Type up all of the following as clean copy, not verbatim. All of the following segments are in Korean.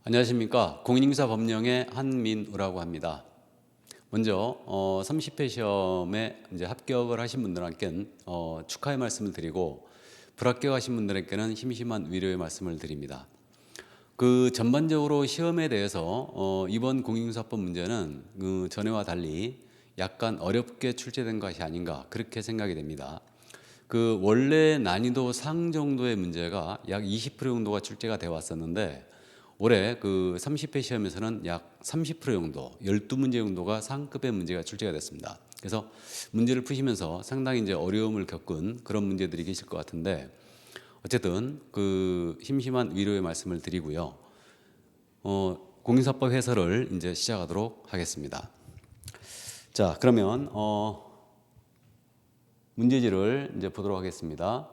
안녕하십니까. 공인중개사 법령의 한민우라고 합니다. 먼저 30회 시험에 이제 합격을 하신 분들한테는 축하의 말씀을 드리고, 불합격하신 분들에게는 심심한 위로의 말씀을 드립니다. 전반적으로 시험에 대해서 이번 공인중개사법 문제는 그 전에와 달리 약간 어렵게 출제된 것이 아닌가, 그렇게 생각이 됩니다. 원래 난이도 상 정도의 문제가 약 20% 정도가 출제가 되어 왔었는데, 올해 30회 시험에서는 약 30% 정도, 12문제 정도가 상급의 문제가 출제가 됐습니다. 그래서 문제를 푸시면서 상당히 이제 어려움을 겪은 그런 문제들이 계실 것 같은데, 어쨌든 심심한 위로의 말씀을 드리고요. 공인사법 해설을 이제 시작하도록 하겠습니다. 자, 그러면 문제지를 이제 보도록 하겠습니다.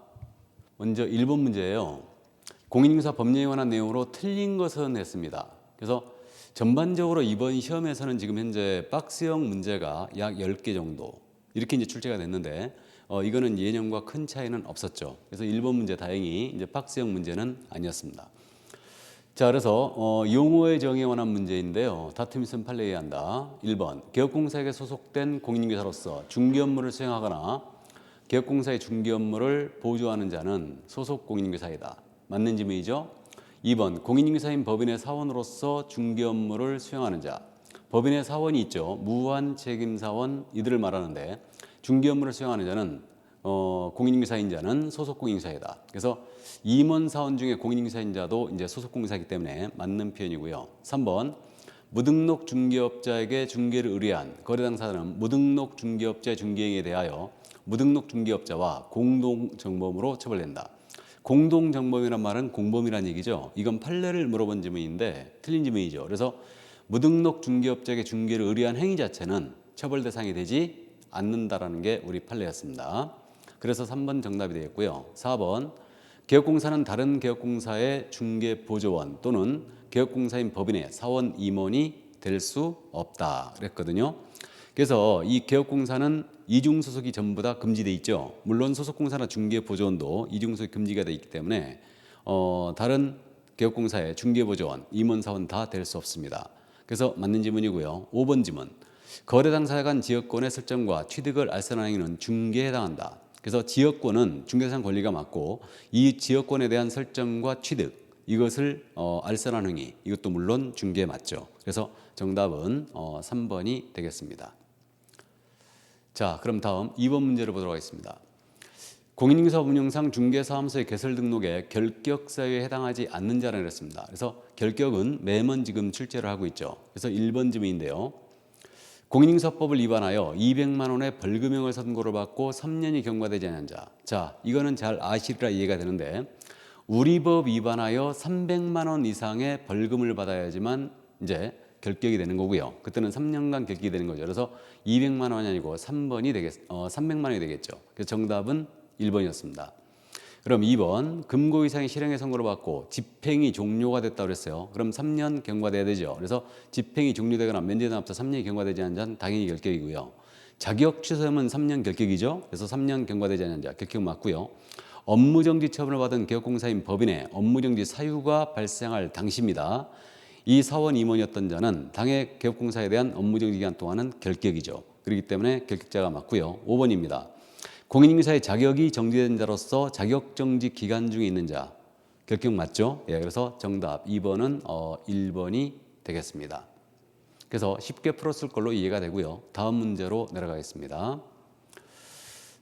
먼저 1번 문제예요. 공인중개사 법령에 관한 내용으로 틀린 것은 했습니다. 그래서 전반적으로 이번 시험에서는 지금 현재 박스형 문제가 약 10개 정도 이렇게 이제 출제가 됐는데, 이거는 예년과 큰 차이는 없었죠. 그래서 1번 문제 다행히 이제 박스형 문제는 아니었습니다. 자, 그래서 용어의 정의에 관한 문제인데요. 다툼이 있으면 판례해야 한다. 1번, 개업공사에게 소속된 공인중개사로서 중개 업무를 수행하거나 개업공사의 중개 업무를 보조하는 자는 소속 공인중개사이다. 맞는 지문이죠. 2번, 공인중개사인 법인의 사원으로서 중개 업무를 수행하는 자. 법인의 사원이 있죠. 무한 책임 사원, 이들을 말하는데, 중개 업무를 수행하는 자는 공인중개사인 자는 소속 공인중개사이다. 그래서 임원 사원 중에 공인중개사인 자도 이제 소속 공인중개사이기 때문에 맞는 표현이고요. 3번, 무등록 중개업자에게 중개를 의뢰한 거래 당사자는 무등록 중개업자의 중개행위에 대하여 무등록 중개업자와 공동정범으로 처벌된다. 공동정범이란 말은 공범이란 얘기죠. 이건 판례를 물어본 지문인데 틀린 지문이죠. 그래서 무등록 중개업자에게 중개를 의뢰한 행위 자체는 처벌 대상이 되지 않는다라는 게 우리 판례였습니다. 그래서 3번 정답이 되겠고요. 4번, 개업공사는 다른 개업공사의 중개보조원 또는 개업공사인 법인의 사원 임원이 될 수 없다 그랬거든요. 그래서 이 개업공사는 이중소속이 전부 다 금지돼 있죠. 물론 소속공사나 중개보조원도 이중소속이 금지가 돼 있기 때문에 다른 개업공사의 중개보조원, 임원사원 다 될 수 없습니다. 그래서 맞는 지문이고요. 5번 지문, 거래 당사자 간 지역권의 설정과 취득을 알선하는 행위는 중개에 해당한다. 그래서 지역권은 중개상 권리가 맞고, 이 지역권에 대한 설정과 취득, 이것을 알선하는 행위, 이것도 물론 중개에 맞죠. 그래서 정답은 3번이 되겠습니다. 자, 그럼 다음 2번 문제를 보도록 하겠습니다. 공인중개사 운영상 중개사무소의 개설 등록에 결격 사유에 해당하지 않는 자를 이랬습니다. 그래서 결격은 매번 지금 출제를 하고 있죠. 그래서 1번 질문인데요. 공인중개사법을 위반하여 200만 원의 벌금형을 선고를 받고 3년이 경과되지 않은 자. 자, 이거는 잘 아시리라 이해가 되는데, 우리 법 위반하여 300만 원 이상의 벌금을 받아야지만 이제 결격이 되는 거고요. 그때는 3년간 결격이 되는 거죠. 그래서 200만 원이 아니고 300만 원이 되겠죠. 그래서 정답은 1번이었습니다. 그럼 2번, 금고 이상의 실형의 선고를 받고 집행이 종료가 됐다고 그랬어요. 그럼 3년 경과돼야 되죠. 그래서 집행이 종료되거나 면제된 앞서 3년이 경과되지 않은 자는 당연히 결격이고요. 자격 취소하면 3년 결격이죠. 그래서 3년 경과되지 않은 자 결격 맞고요. 업무정지 처분을 받은 개업공사인 법인의 업무정지 사유가 발생할 당시입니다. 이 사원 임원이었던 자는 당해 개업공사에 대한 업무정지 기간 동안은 결격이죠. 그렇기 때문에 결격자가 맞고요. 5번입니다. 공인중개사의 자격이 정지된 자로서 자격정지 기간 중에 있는 자, 결격 맞죠? 예, 그래서 정답 2번은 1번이 되겠습니다. 그래서 쉽게 풀었을 걸로 이해가 되고요. 다음 문제로 내려가겠습니다.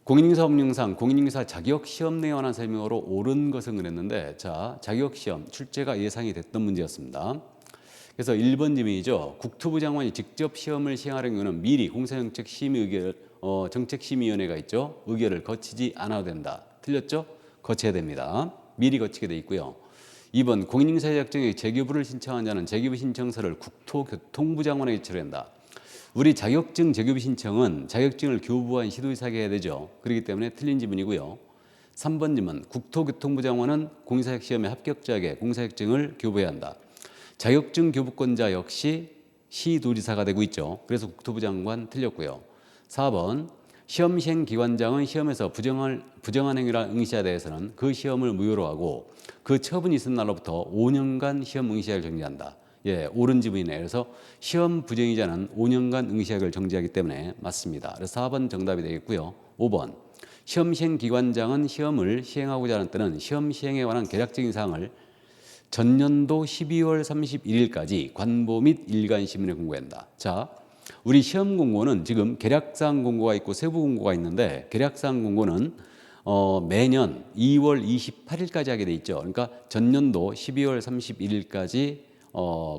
공인중개사 법령상 공인중개사 자격시험 내용에 관한 설명으로 옳은 것은 그랬는데, 자, 자격시험 출제가 예상이 됐던 문제였습니다. 그래서 1번 질문이죠. 국토부 장관이 직접 시험을 시행하려는 경우는 미리 정책심의위원회가 있죠. 의결을 거치지 않아도 된다. 틀렸죠? 거쳐야 됩니다. 미리 거치게 돼 있고요. 2번, 공인중개사 자격증의 재교부를 신청한 자는 재교부 신청서를 국토교통부 장관에게 제출한다. 우리 자격증 재교부 신청은 자격증을 교부한 시도의사에게 해야 되죠. 그렇기 때문에 틀린 지문이고요. 3번 질문, 국토교통부 장관은 공인사격 시험의 합격자에게 공사자격증을 교부해야 한다. 자격증 교부권자 역시 시도지사가 되고 있죠. 그래서 국토부 장관 틀렸고요. 4번, 시험 시행 기관장은 시험에서 부정한 행위를 응시에 대해서는 그 시험을 무효로 하고 그 처분이 있은 날로부터 5년간 시험 응시를 정지한다. 예, 옳은 지문이네요. 그래서 시험 부정이자는 5년간 응시학을 정지하기 때문에 맞습니다. 그래서 4번 정답이 되겠고요. 5번 시험 시행 기관장은 시험을 시행하고자 하는 때는 시험 시행에 관한 계략적인 사항을 전년도 12월 31일까지 관보 및 일간 시민에 공고해야 한다. 자, 우리 시험 공고는 지금 계략사항 공고가 있고 세부 공고가 있는데 계략사항 공고는 매년 2월 28일까지 하게 돼 있죠. 그러니까 전년도 12월 31일까지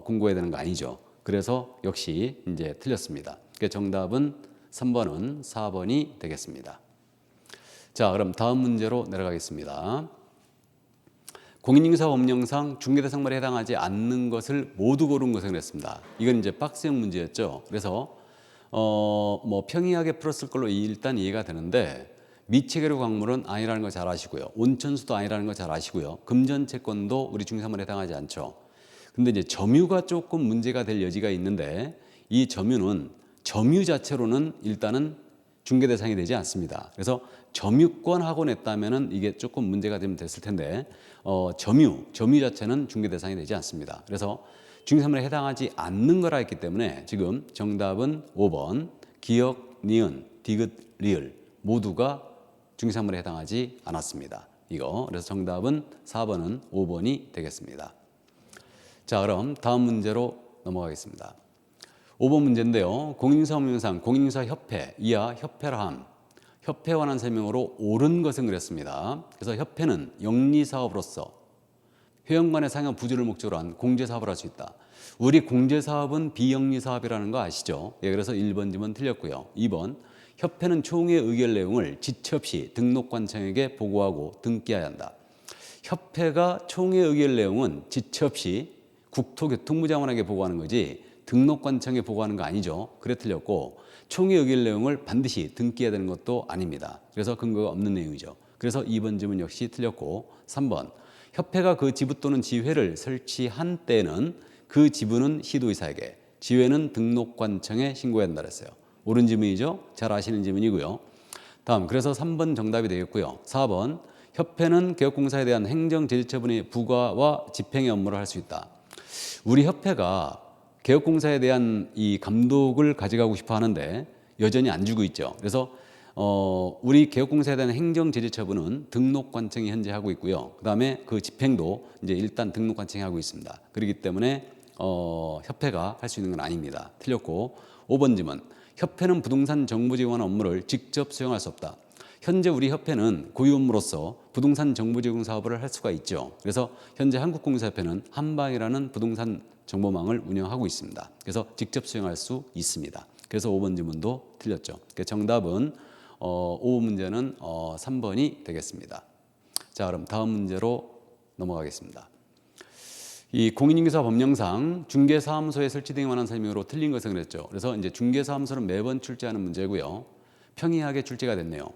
공고해야 되는 거 아니죠. 그래서 역시 이제 틀렸습니다. 그러니까 정답은 3번은 4번이 되겠습니다. 자, 그럼 다음 문제로 내려가겠습니다. 공인인증서 법령상 중개대상말에 해당하지 않는 것을 모두 고른 것을 했습니다. 이건 이제 박스형 문제였죠. 그래서 뭐 평이하게 풀었을 걸로 일단 이해가 되는데 미체계류 광물은 아니라는 거 잘 아시고요. 온천수도 아니라는 거 잘 아시고요. 금전채권도 우리 중개상말에 해당하지 않죠. 근데 이제 점유가 조금 문제가 될 여지가 있는데 이 점유는 점유 자체로는 일단은 중개 대상이 되지 않습니다. 그래서 점유권하고 냈다면은 이게 조금 문제가 되면 됐을 텐데 점유 자체는 중개 대상이 되지 않습니다. 그래서 중개사물에 해당하지 않는 거라 했기 때문에 지금 정답은 5번 기역, 니은, 디귿, 리을 모두가 중개사물에 해당하지 않았습니다. 이거 그래서 정답은 4번은 5번이 되겠습니다. 자, 그럼 다음 문제로 넘어가겠습니다. 5번 문제인데요. 공인인증서 법령상 공인인증서 협회, 이하 협회라함. 협회에 관한 설명으로 옳은 것은 그랬습니다. 그래서 협회는 영리사업으로서 회원간의 상여 부주를 목적으로 한 공제사업을 할 수 있다. 우리 공제사업은 비영리사업이라는 거 아시죠? 예, 그래서 1번 지문 틀렸고요. 2번 협회는 총회 의결 내용을 지체 없이 등록관청에게 보고하고 등기해야 한다. 협회가 총회 의결 내용은 지체 없이 국토교통부 장관에게 보고하는 거지 등록관청에 보고하는 거 아니죠. 그래 틀렸고 총회 의결 내용을 반드시 등기해야 되는 것도 아닙니다. 그래서 근거가 없는 내용이죠. 그래서 2번 질문 역시 틀렸고 3번 협회가 그 지부 또는 지회를 설치한 때는 그 지부는 시도의사에게 지회는 등록관청에 신고해야 한다 그랬어요. 옳은 질문이죠. 잘 아시는 질문이고요. 다음 그래서 3번 정답이 되겠고요. 4번 협회는 개업공사에 대한 행정제재처분의 부과와 집행의 업무를 할 수 있다. 우리 협회가 개업공사에 대한 이 감독을 가져가고 싶어 하는데 여전히 안 주고 있죠. 그래서 우리 개업공사에 대한 행정제재처분은 등록관청이 현재 하고 있고요. 그다음에 그 집행도 이제 일단 등록관청이 하고 있습니다. 그렇기 때문에 협회가 할 수 있는 건 아닙니다. 틀렸고 5번 질문. 협회는 부동산 정보 제공하는 업무를 직접 수행할 수 없다. 현재 우리 협회는 고유업무로서 부동산 정보 제공 사업을 할 수가 있죠. 그래서 현재 한국공사협회는 한방이라는 부동산 정보망을 운영하고 있습니다. 그래서 직접 수행할 수 있습니다. 그래서 5번 질문도 틀렸죠. 정답은 5번 문제는 3번이 되겠습니다. 자, 그럼 다음 문제로 넘어가겠습니다. 이 공인인증서 법령상 중개사무소에 설치 등에 관한 설명으로 틀린 것은 그랬죠. 그래서 이제 중개사무소는 매번 출제하는 문제고요. 평이하게 출제가 됐네요.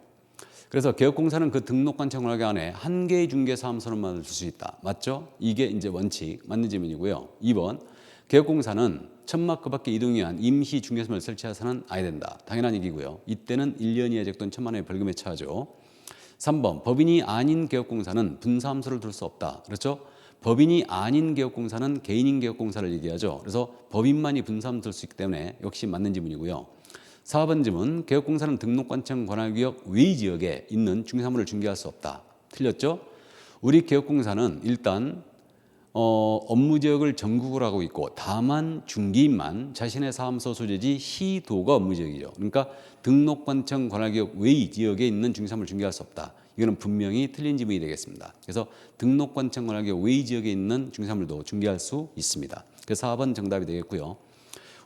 그래서 개업공사는 그 등록관청 관계 안에 한 개의 중개사무소만 둘 수 있다. 맞죠? 이게 이제 원칙 맞는 질문이고요. 2번 개업공사는 1000마 그 밖에 이동이 한 임시 중개사무소를 설치해서는 아야 된다. 당연한 얘기고요. 이때는 1년 이하 제동 1000만 원의 벌금에 처하죠. 3번 법인이 아닌 개업공사는 분사무소를 둘 수 없다. 그렇죠? 법인이 아닌 개업공사는 개인인 개업공사를 얘기하죠. 그래서 법인만이 분사무소를 둘 수 있기 때문에 역시 맞는 질문이고요. 4번 질문, 개업공사는 등록관청 관할구역 외의 지역에 있는 중개사무를 중개할 수 없다. 틀렸죠? 우리 개업공사는 일단 업무지역을 전국으로 하고 있고 다만 중개인만 자신의 사무소 소재지 시도가 업무지역이죠. 그러니까 등록관청 관할구역 외의 지역에 있는 중개사무를 중개할 수 없다. 이거는 분명히 틀린 질문이 되겠습니다. 그래서 등록관청 관할구역 외의 지역에 있는 중개사무도 중개할 수 있습니다. 그래서 4번 정답이 되겠고요.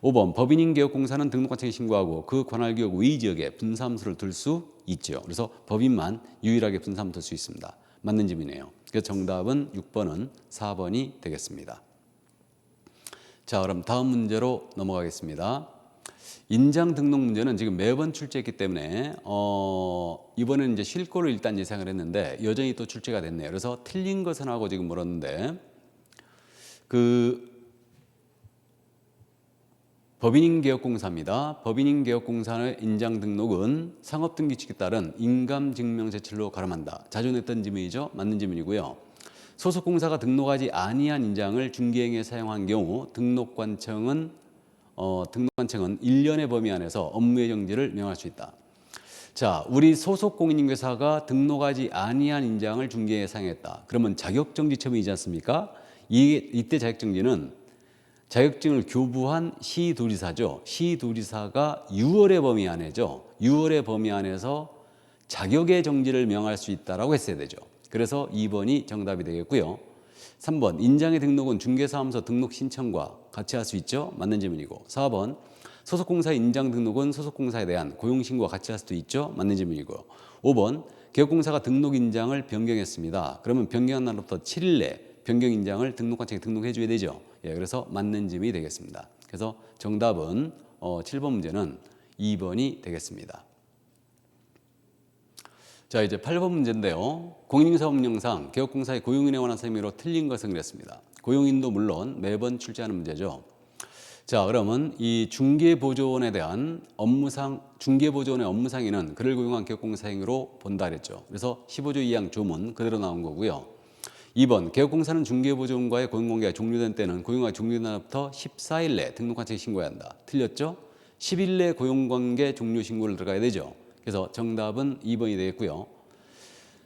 5번 법인인 개업공사는 등록관청에 신고하고 그 관할구역 외의 지역에 분사무소를 둘 수 있죠. 그래서 법인만 유일하게 분사무소 둘 수 있습니다. 맞는 질문이에요. 그래서 정답은 6번은 4번이 되겠습니다. 자, 그럼 다음 문제로 넘어가겠습니다. 인장 등록 문제는 지금 매번 출제했기 때문에 이번에는 이제 쉴 거로 일단 예상을 했는데 여전히 또 출제가 됐네요. 그래서 틀린 것은 하고 지금 물었는데 법인인개업공사입니다. 법인인개업공사의 인장 등록은 상업등기칙에 따른 인감증명 제출로 가름한다. 자주 냈던 질문이죠. 맞는 질문이고요. 소속공사가 등록하지 아니한 인장을 중개행위에 사용한 경우 등록관청은 1년의 범위 안에서 업무의 정지를 명할 수 있다. 자, 우리 소속 공인중개사가 등록하지 아니한 인장을 중개행위에 사용했다. 그러면 자격정지 처분이지 않습니까? 이때 자격정지는 자격증을 교부한 시도지사죠. 시도지사가 6월의 범위 안에죠. 6월의 범위 안에서 자격의 정지를 명할 수 있다라고 했어야 되죠. 그래서 2번이 정답이 되겠고요. 3번 인장의 등록은 중개사무소 등록 신청과 같이 할 수 있죠. 맞는 질문이고. 4번 소속공사 인장 등록은 소속공사에 대한 고용신고와 같이 할 수도 있죠. 맞는 질문이고요. 5번 개업공사가 등록 인장을 변경했습니다. 그러면 변경한 날부터 7일 내 변경 인장을 등록관청에 등록해 줘야 되죠. 예, 그래서 맞는 질문이 되겠습니다. 그래서 정답은 7번 문제는 2번이 되겠습니다. 자, 이제 8번 문제인데요. 공인중개사법령상 개업공사의 고용인에 관한 설명으로 틀린 것은 그랬습니다. 고용인도 물론 매번 출제하는 문제죠. 자, 그러면 이 중개보조원에 대한 중개보조원의 업무상의는 그를 고용한 개업공사행위로 본다 그랬죠. 그래서 15조 2항 조문 그대로 나온 거고요. 2번 개업공사는 중개보조원과의 고용관계가 종료된 때는 고용과 종료된 날부터 14일 내 등록관청에 신고해야 한다. 틀렸죠? 10일 내 고용관계 종료 신고를 들어가야 되죠. 그래서 정답은 2번이 되겠고요.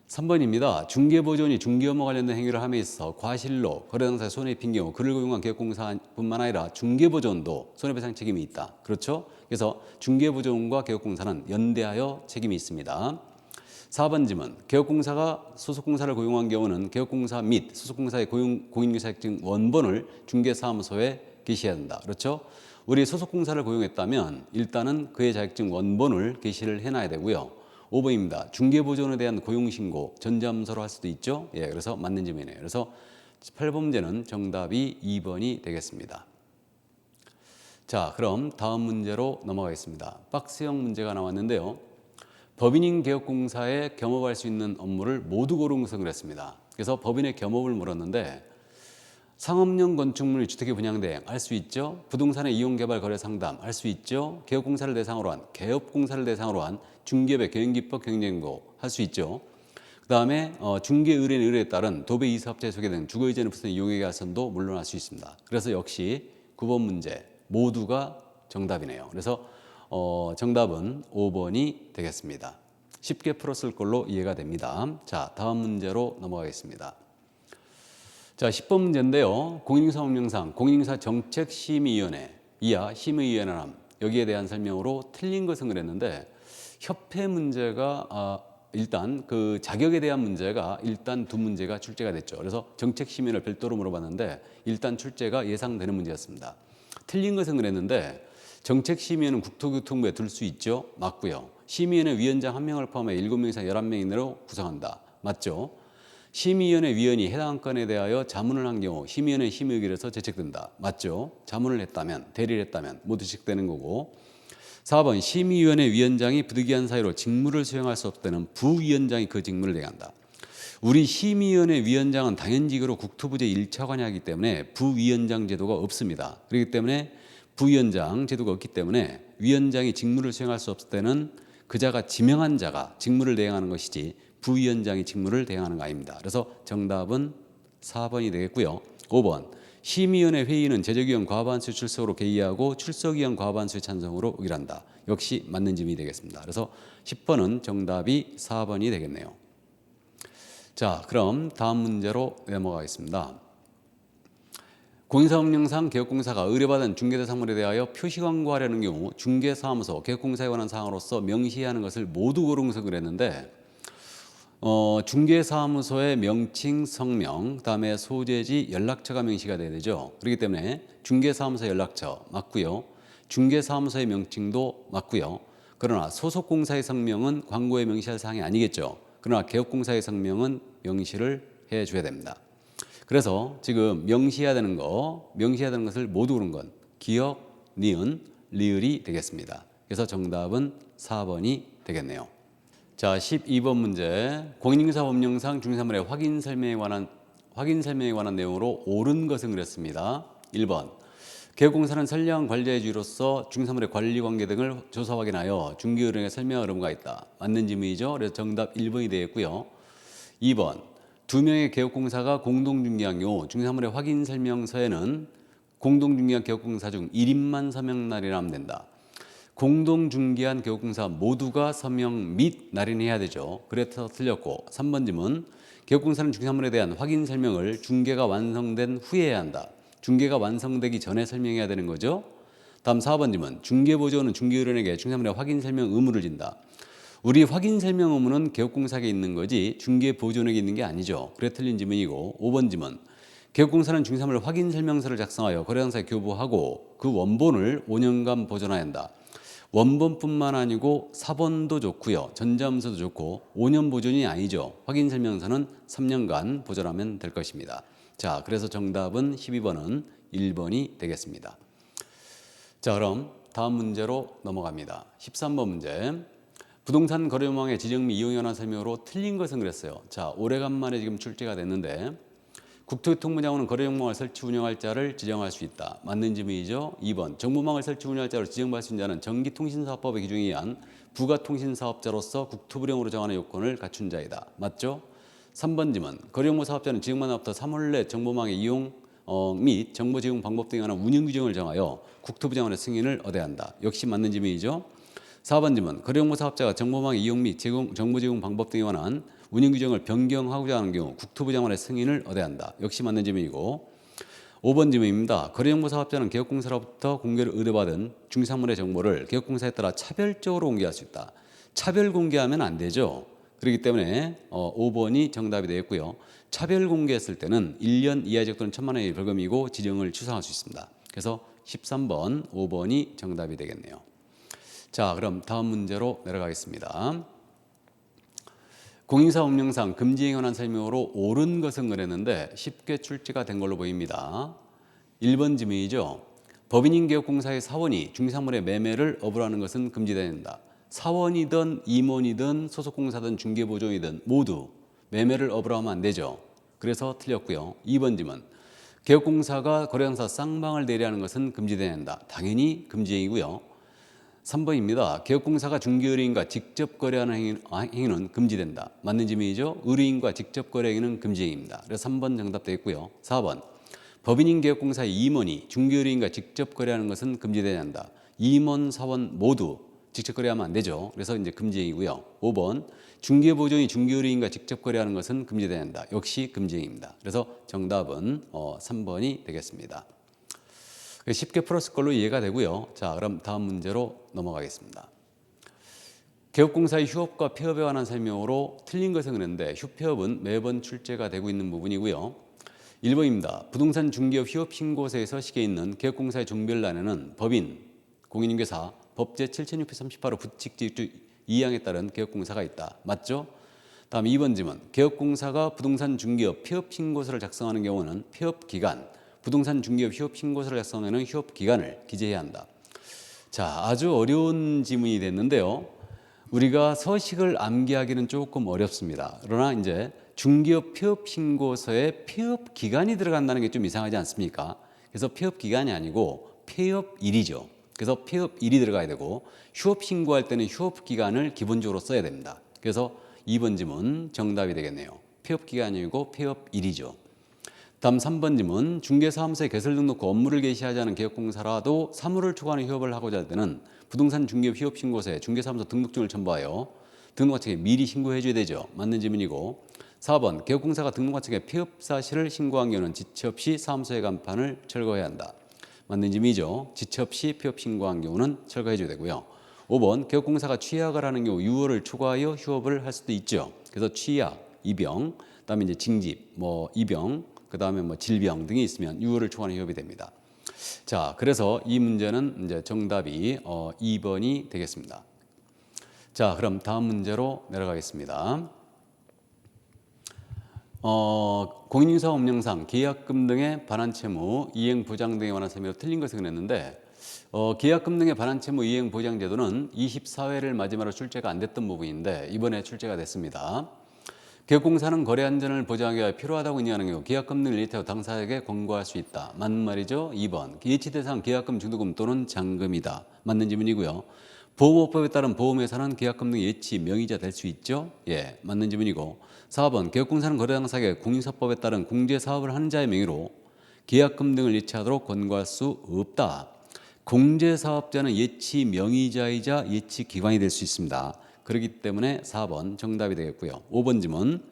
3번입니다. 중개보조원이 중개업무 관련된 행위를 함에 있어 과실로 거래당사에 손해 입힌 경우 그를 고용한 개업공사뿐만 아니라 중개보조원도 손해배상 책임이 있다. 그렇죠? 그래서 중개보조원과 개업공사는 연대하여 책임이 있습니다. 4번 질문. 개업공사가 소속공사를 고용한 경우는 개업공사 및 소속공사의 공인중개사자격증 원본을 중개사무소에 게시해야 한다. 그렇죠? 우리 소속공사를 고용했다면 일단은 그의 자격증 원본을 게시를 해놔야 되고요. 5번입니다. 중개보조원에 대한 고용신고 전자문서로 할 수도 있죠. 예, 그래서 맞는 질문이에요. 그래서 8번 문제는 정답이 2번이 되겠습니다. 자, 그럼 다음 문제로 넘어가겠습니다. 박스형 문제가 나왔는데요. 법인인 개업공사에 겸업할 수 있는 업무를 모두 고르성을 했습니다. 그래서 법인의 겸업을 물었는데 상업용 건축물 주택의 분양 대행 할 수 있죠. 부동산의 이용 개발 거래 상담 할 수 있죠. 개업공사를 대상으로 한 중개업의 경영기법 경영정보 할 수 있죠. 그다음에 중개 의뢰인 의뢰에 따른 도배 이사업체 소개 등 주거 이전의 부선 이용의 개선도 물론 할 수 있습니다. 그래서 역시 9번 문제 모두가 정답이네요. 그래서 정답은 5번이 되겠습니다. 쉽게 풀었을 걸로 이해가 됩니다. 자, 다음 문제로 넘어가겠습니다. 자, 10번 문제인데요. 공인중개사법령상 공인중개사정책심의위원회 이하 심의위원회람 여기에 대한 설명으로 틀린 것은 그랬는데 협회 문제가 일단 그 자격에 대한 문제가 일단 두 문제가 출제가 됐죠. 그래서 정책심의위원회를 별도로 물어봤는데 일단 출제가 예상되는 문제였습니다. 틀린 것은 그랬는데 정책심의위원회는 국토교통부에 둘 수 있죠. 맞고요. 심의위원회 위원장 1명을 포함해 7명 이상 11명 이내로 구성한다. 맞죠. 심의위원회 위원이 해당 건에 대하여 자문을 한 경우 심의위원회 심의의결에서 제책된다. 맞죠? 자문을 했다면, 대리를 했다면 모두 제책되는 거고. 4번 심의위원회 위원장이 부득이한 사유로 직무를 수행할 수 없을 때는 부위원장이 그 직무를 대행한다. 우리 심의위원회 위원장은 당연직으로 국토부제 1차관이 하기 때문에 부위원장 제도가 없습니다. 그렇기 때문에 부위원장 제도가 없기 때문에 위원장이 직무를 수행할 수 없을 때는 그자가 지명한 자가 직무를 대행하는 것이지 부위원장이 직무를 대행하는 거 아닙니다. 그래서 정답은 4번이 되겠고요. 5번 심의위원회 회의는 제적위원 과반수 출석으로 개의하고 출석위원 과반수 찬성으로 의결한다. 역시 맞는 질문이 되겠습니다. 그래서 10번은 정답이 4번이 되겠네요. 자, 그럼 다음 문제로 넘어가겠습니다. 공인사업령상 개업공사가 의뢰받은 중개대상물에 대하여 표시광고하려는 경우 중개사무소 개업공사에 관한 사항으로서 명시해야 하는 것을 모두 고르성을 했는데 중개사무소의 명칭, 성명, 그다음에 소재지, 연락처가 명시가 돼야 되죠. 그렇기 때문에 중개사무소 연락처 맞고요. 중개사무소의 명칭도 맞고요. 그러나 소속공사의 성명은 광고에 명시할 사항이 아니겠죠. 그러나 개업공사의 성명은 명시를 해줘야 됩니다. 그래서 지금 명시해야 되는 것을 모두 고른 건 기억, 니은, 리을이 되겠습니다. 그래서 정답은 4번이 되겠네요. 자, 12번 문제. 공인중개사법령상 중개사물의 확인 설명에 관한 내용으로 옳은 것은 그랬습니다. 1번. 개업공사는 선량한 관리자의 주의로서 중개사물의 관리 관계 등을 조사 확인하여 중개의뢰인에게 설명할 의무가 있다. 맞는 질문이죠. 그래서 정답 1번이 되겠고요. 2번. 두 명의 개업공사가 공동중개한 경우 중개사물의 확인 설명서에는 공동중개한 개업공사 중 1인만 서명 날인하면 된다. 공동중개한 개업공사 모두가 서명 및 날인해야 되죠. 그래서 틀렸고 3번 질문 개업공사는 중개사물에 대한 확인 설명을 중개가 완성된 후에 해야 한다. 중개가 완성되기 전에 설명해야 되는 거죠. 다음 4번 질문 중개보조원은 중개의뢰인에게 중개사물의 확인 설명 의무를 진다. 우리 확인 설명 의무는 개업공사에게 있는 거지 중개보조원에게 있는 게 아니죠. 그래 틀린 질문이고 5번 질문 개업공사는 중개사물 확인 설명서를 작성하여 거래당사에 교부하고 그 원본을 5년간 보존해야 한다. 원본뿐만 아니고 사본도 좋고요. 전자문서도 좋고 5년 보존이 아니죠. 확인 설명서는 3년간 보존하면 될 것입니다. 자, 그래서 정답은 12번은 1번이 되겠습니다. 자, 그럼 다음 문제로 넘어갑니다. 13번 문제. 부동산 거래망의 지정 및 이용에 관한 설명으로 틀린 것은 그랬어요. 자, 오래간만에 지금 출제가 됐는데 국토교통부장관은 거래정망을 설치 운영할 자를 지정할 수 있다. 맞는 질문이죠. 2번 정보망을 설치 운영할 자로 지정받을 수 있는 자는 전기통신사업법의 규정에 의한 부가통신사업자로서 국토부령으로 정하는 요건을 갖춘 자이다. 맞죠? 3번 질문 거래정보 사업자는 지정만 나부터 3월 내 정보망의 이용 및 정보 제공 방법 등에 관한 운영 규정을 정하여 국토부 장관의 승인을 얻어야 한다. 역시 맞는 질문이죠. 4번 질문 거래정보 사업자가 정보망의 이용 및 정보 제공 방법 등에 관한 운영 규정을 변경하고자 하는 경우 국토부 장관의 승인을 얻어야 한다. 역시 맞는 질문이고 5번 질문입니다. 거래정보 사업자는 개업공사로부터 공개를 의뢰받은 중개사물의 정보를 개업공사에 따라 차별적으로 공개할 수 있다. 차별 공개하면 안 되죠. 그렇기 때문에 5번이 정답이 되겠고요. 차별 공개했을 때는 1년 이하 적도는 1,000만 원의 벌금이고 지정을 취소할 수 있습니다. 그래서 13번, 5번이 정답이 되겠네요. 자, 그럼 다음 문제로 내려가겠습니다. 공인사업령상 금지행위에 관한 설명으로 옳은 것은 그랬는데 쉽게 출제가 된 걸로 보입니다. 1번 질문이죠. 법인인 개업공사의 사원이 중개사물의 매매를 업으로 하는 것은 금지된다. 사원이든 임원이든 소속공사든 중개보조이든 모두 매매를 업으로 하면 안 되죠. 그래서 틀렸고요. 2번 질문. 개업공사가 거래당사 쌍방을 대리하는 것은 금지된다. 당연히 금지행위고요. 3번입니다. 개업공사가 중개의뢰인과 직접 거래하는 행위는 금지된다. 맞는 질문이죠. 의뢰인과 직접 거래 행위는 금지행위입니다. 그래서 3번 정답 되겠고요. 4번. 법인인 개업공사의 임원이 중개의뢰인과 직접 거래하는 것은 금지되어야 한다. 임원, 사원 모두 직접 거래하면 안 되죠. 그래서 이제 금지행위고요. 5번. 중개보조인이 중개의뢰인과 직접 거래하는 것은 금지되어야 한다. 역시 금지행위입니다. 그래서 정답은 3번이 되겠습니다. 쉽게 풀었을 걸로 이해가 되고요. 자, 그럼 다음 문제로 넘어가겠습니다. 개업공사의 휴업과 폐업에 관한 설명으로 틀린 것은 그런데 휴폐업은 매번 출제가 되고 있는 부분이고요. 1번입니다. 부동산 중개업 휴업 신고서에서 시게 있는 개업공사의 종별란에는 법인, 공인중개사, 법제 7638호 부칙 2항에 따른 개업공사가 있다. 맞죠? 다음 2번 질문. 개업공사가 부동산 중개업 폐업 신고서를 작성하는 경우는 폐업 기간, 부동산 중개업 휴업 신고서를 작성하는 휴업 기간을 기재해야 한다. 자, 아주 어려운 질문이 됐는데요. 우리가 서식을 암기하기는 조금 어렵습니다. 그러나 이제 중개업 폐업 신고서에 폐업 기간이 들어간다는 게 좀 이상하지 않습니까? 그래서 폐업 기간이 아니고 폐업일이죠. 그래서 폐업일이 들어가야 되고 휴업 신고할 때는 휴업 기간을 기본적으로 써야 됩니다. 그래서 2번 질문 정답이 되겠네요. 폐업 기간이 아니고 폐업일이죠. 다음 3번 질문. 중개사무소에 개설 등록 후 업무를 개시하지 않은 개업공사라도 사무를 초과하는 휴업을 하고자 할 때는 부동산 중개업 휴업 신고서에 중개사무소 등록증을 첨부하여 등록과청에 미리 신고해 줘야 되죠. 맞는 질문이고 4번. 개업공사가 등록과청에 폐업 사실을 신고한 경우는 지체 없이 사무소의 간판을 철거해야 한다. 맞는 질문이죠. 지체 없이 폐업 신고한 경우는 철거해 줘야 되고요. 5번. 개업공사가 취약을 하는 경우 6월을 초과하여 휴업을 할 수도 있죠. 그래서 취약, 입영, 그다음에 이제 징집, 입영, 그다음에 질병 등이 있으면 6월을 초과하는 휴업이 됩니다. 자, 그래서 이 문제는 이제 정답이 2번이 되겠습니다. 자, 그럼 다음 문제로 내려가겠습니다. 공인중개사업령상 계약금 등의 반환채무, 이행보장 등에 관한 설명으로 틀린 것을 그랬는데 계약금 등의 반환채무 이행보장 제도는 24회를 마지막으로 출제가 안 됐던 부분인데 이번에 출제가 됐습니다. 개업공사는 거래 안전을 보장하기 위해 필요하다고 인정하는 경우 계약금 등을 일태워 당사자에게 권고할 수 있다. 맞는 말이죠. 2번. 예치 대상 계약금 중도금 또는 잔금이다. 맞는 질문이고요. 보험업법에 따른 보험회사는 계약금 등 예치 명의자 될 수 있죠? 예, 맞는 질문이고 4번 개업공사는 거래 당사자에게 공인사법에 따른 공제사업을 하는 자의 명의로 계약금 등을 예치하도록 권고할 수 없다. 공제사업자는 예치 명의자이자 예치 기관이 될 수 있습니다. 그렇기 때문에 4번 정답이 되겠고요. 5번 질문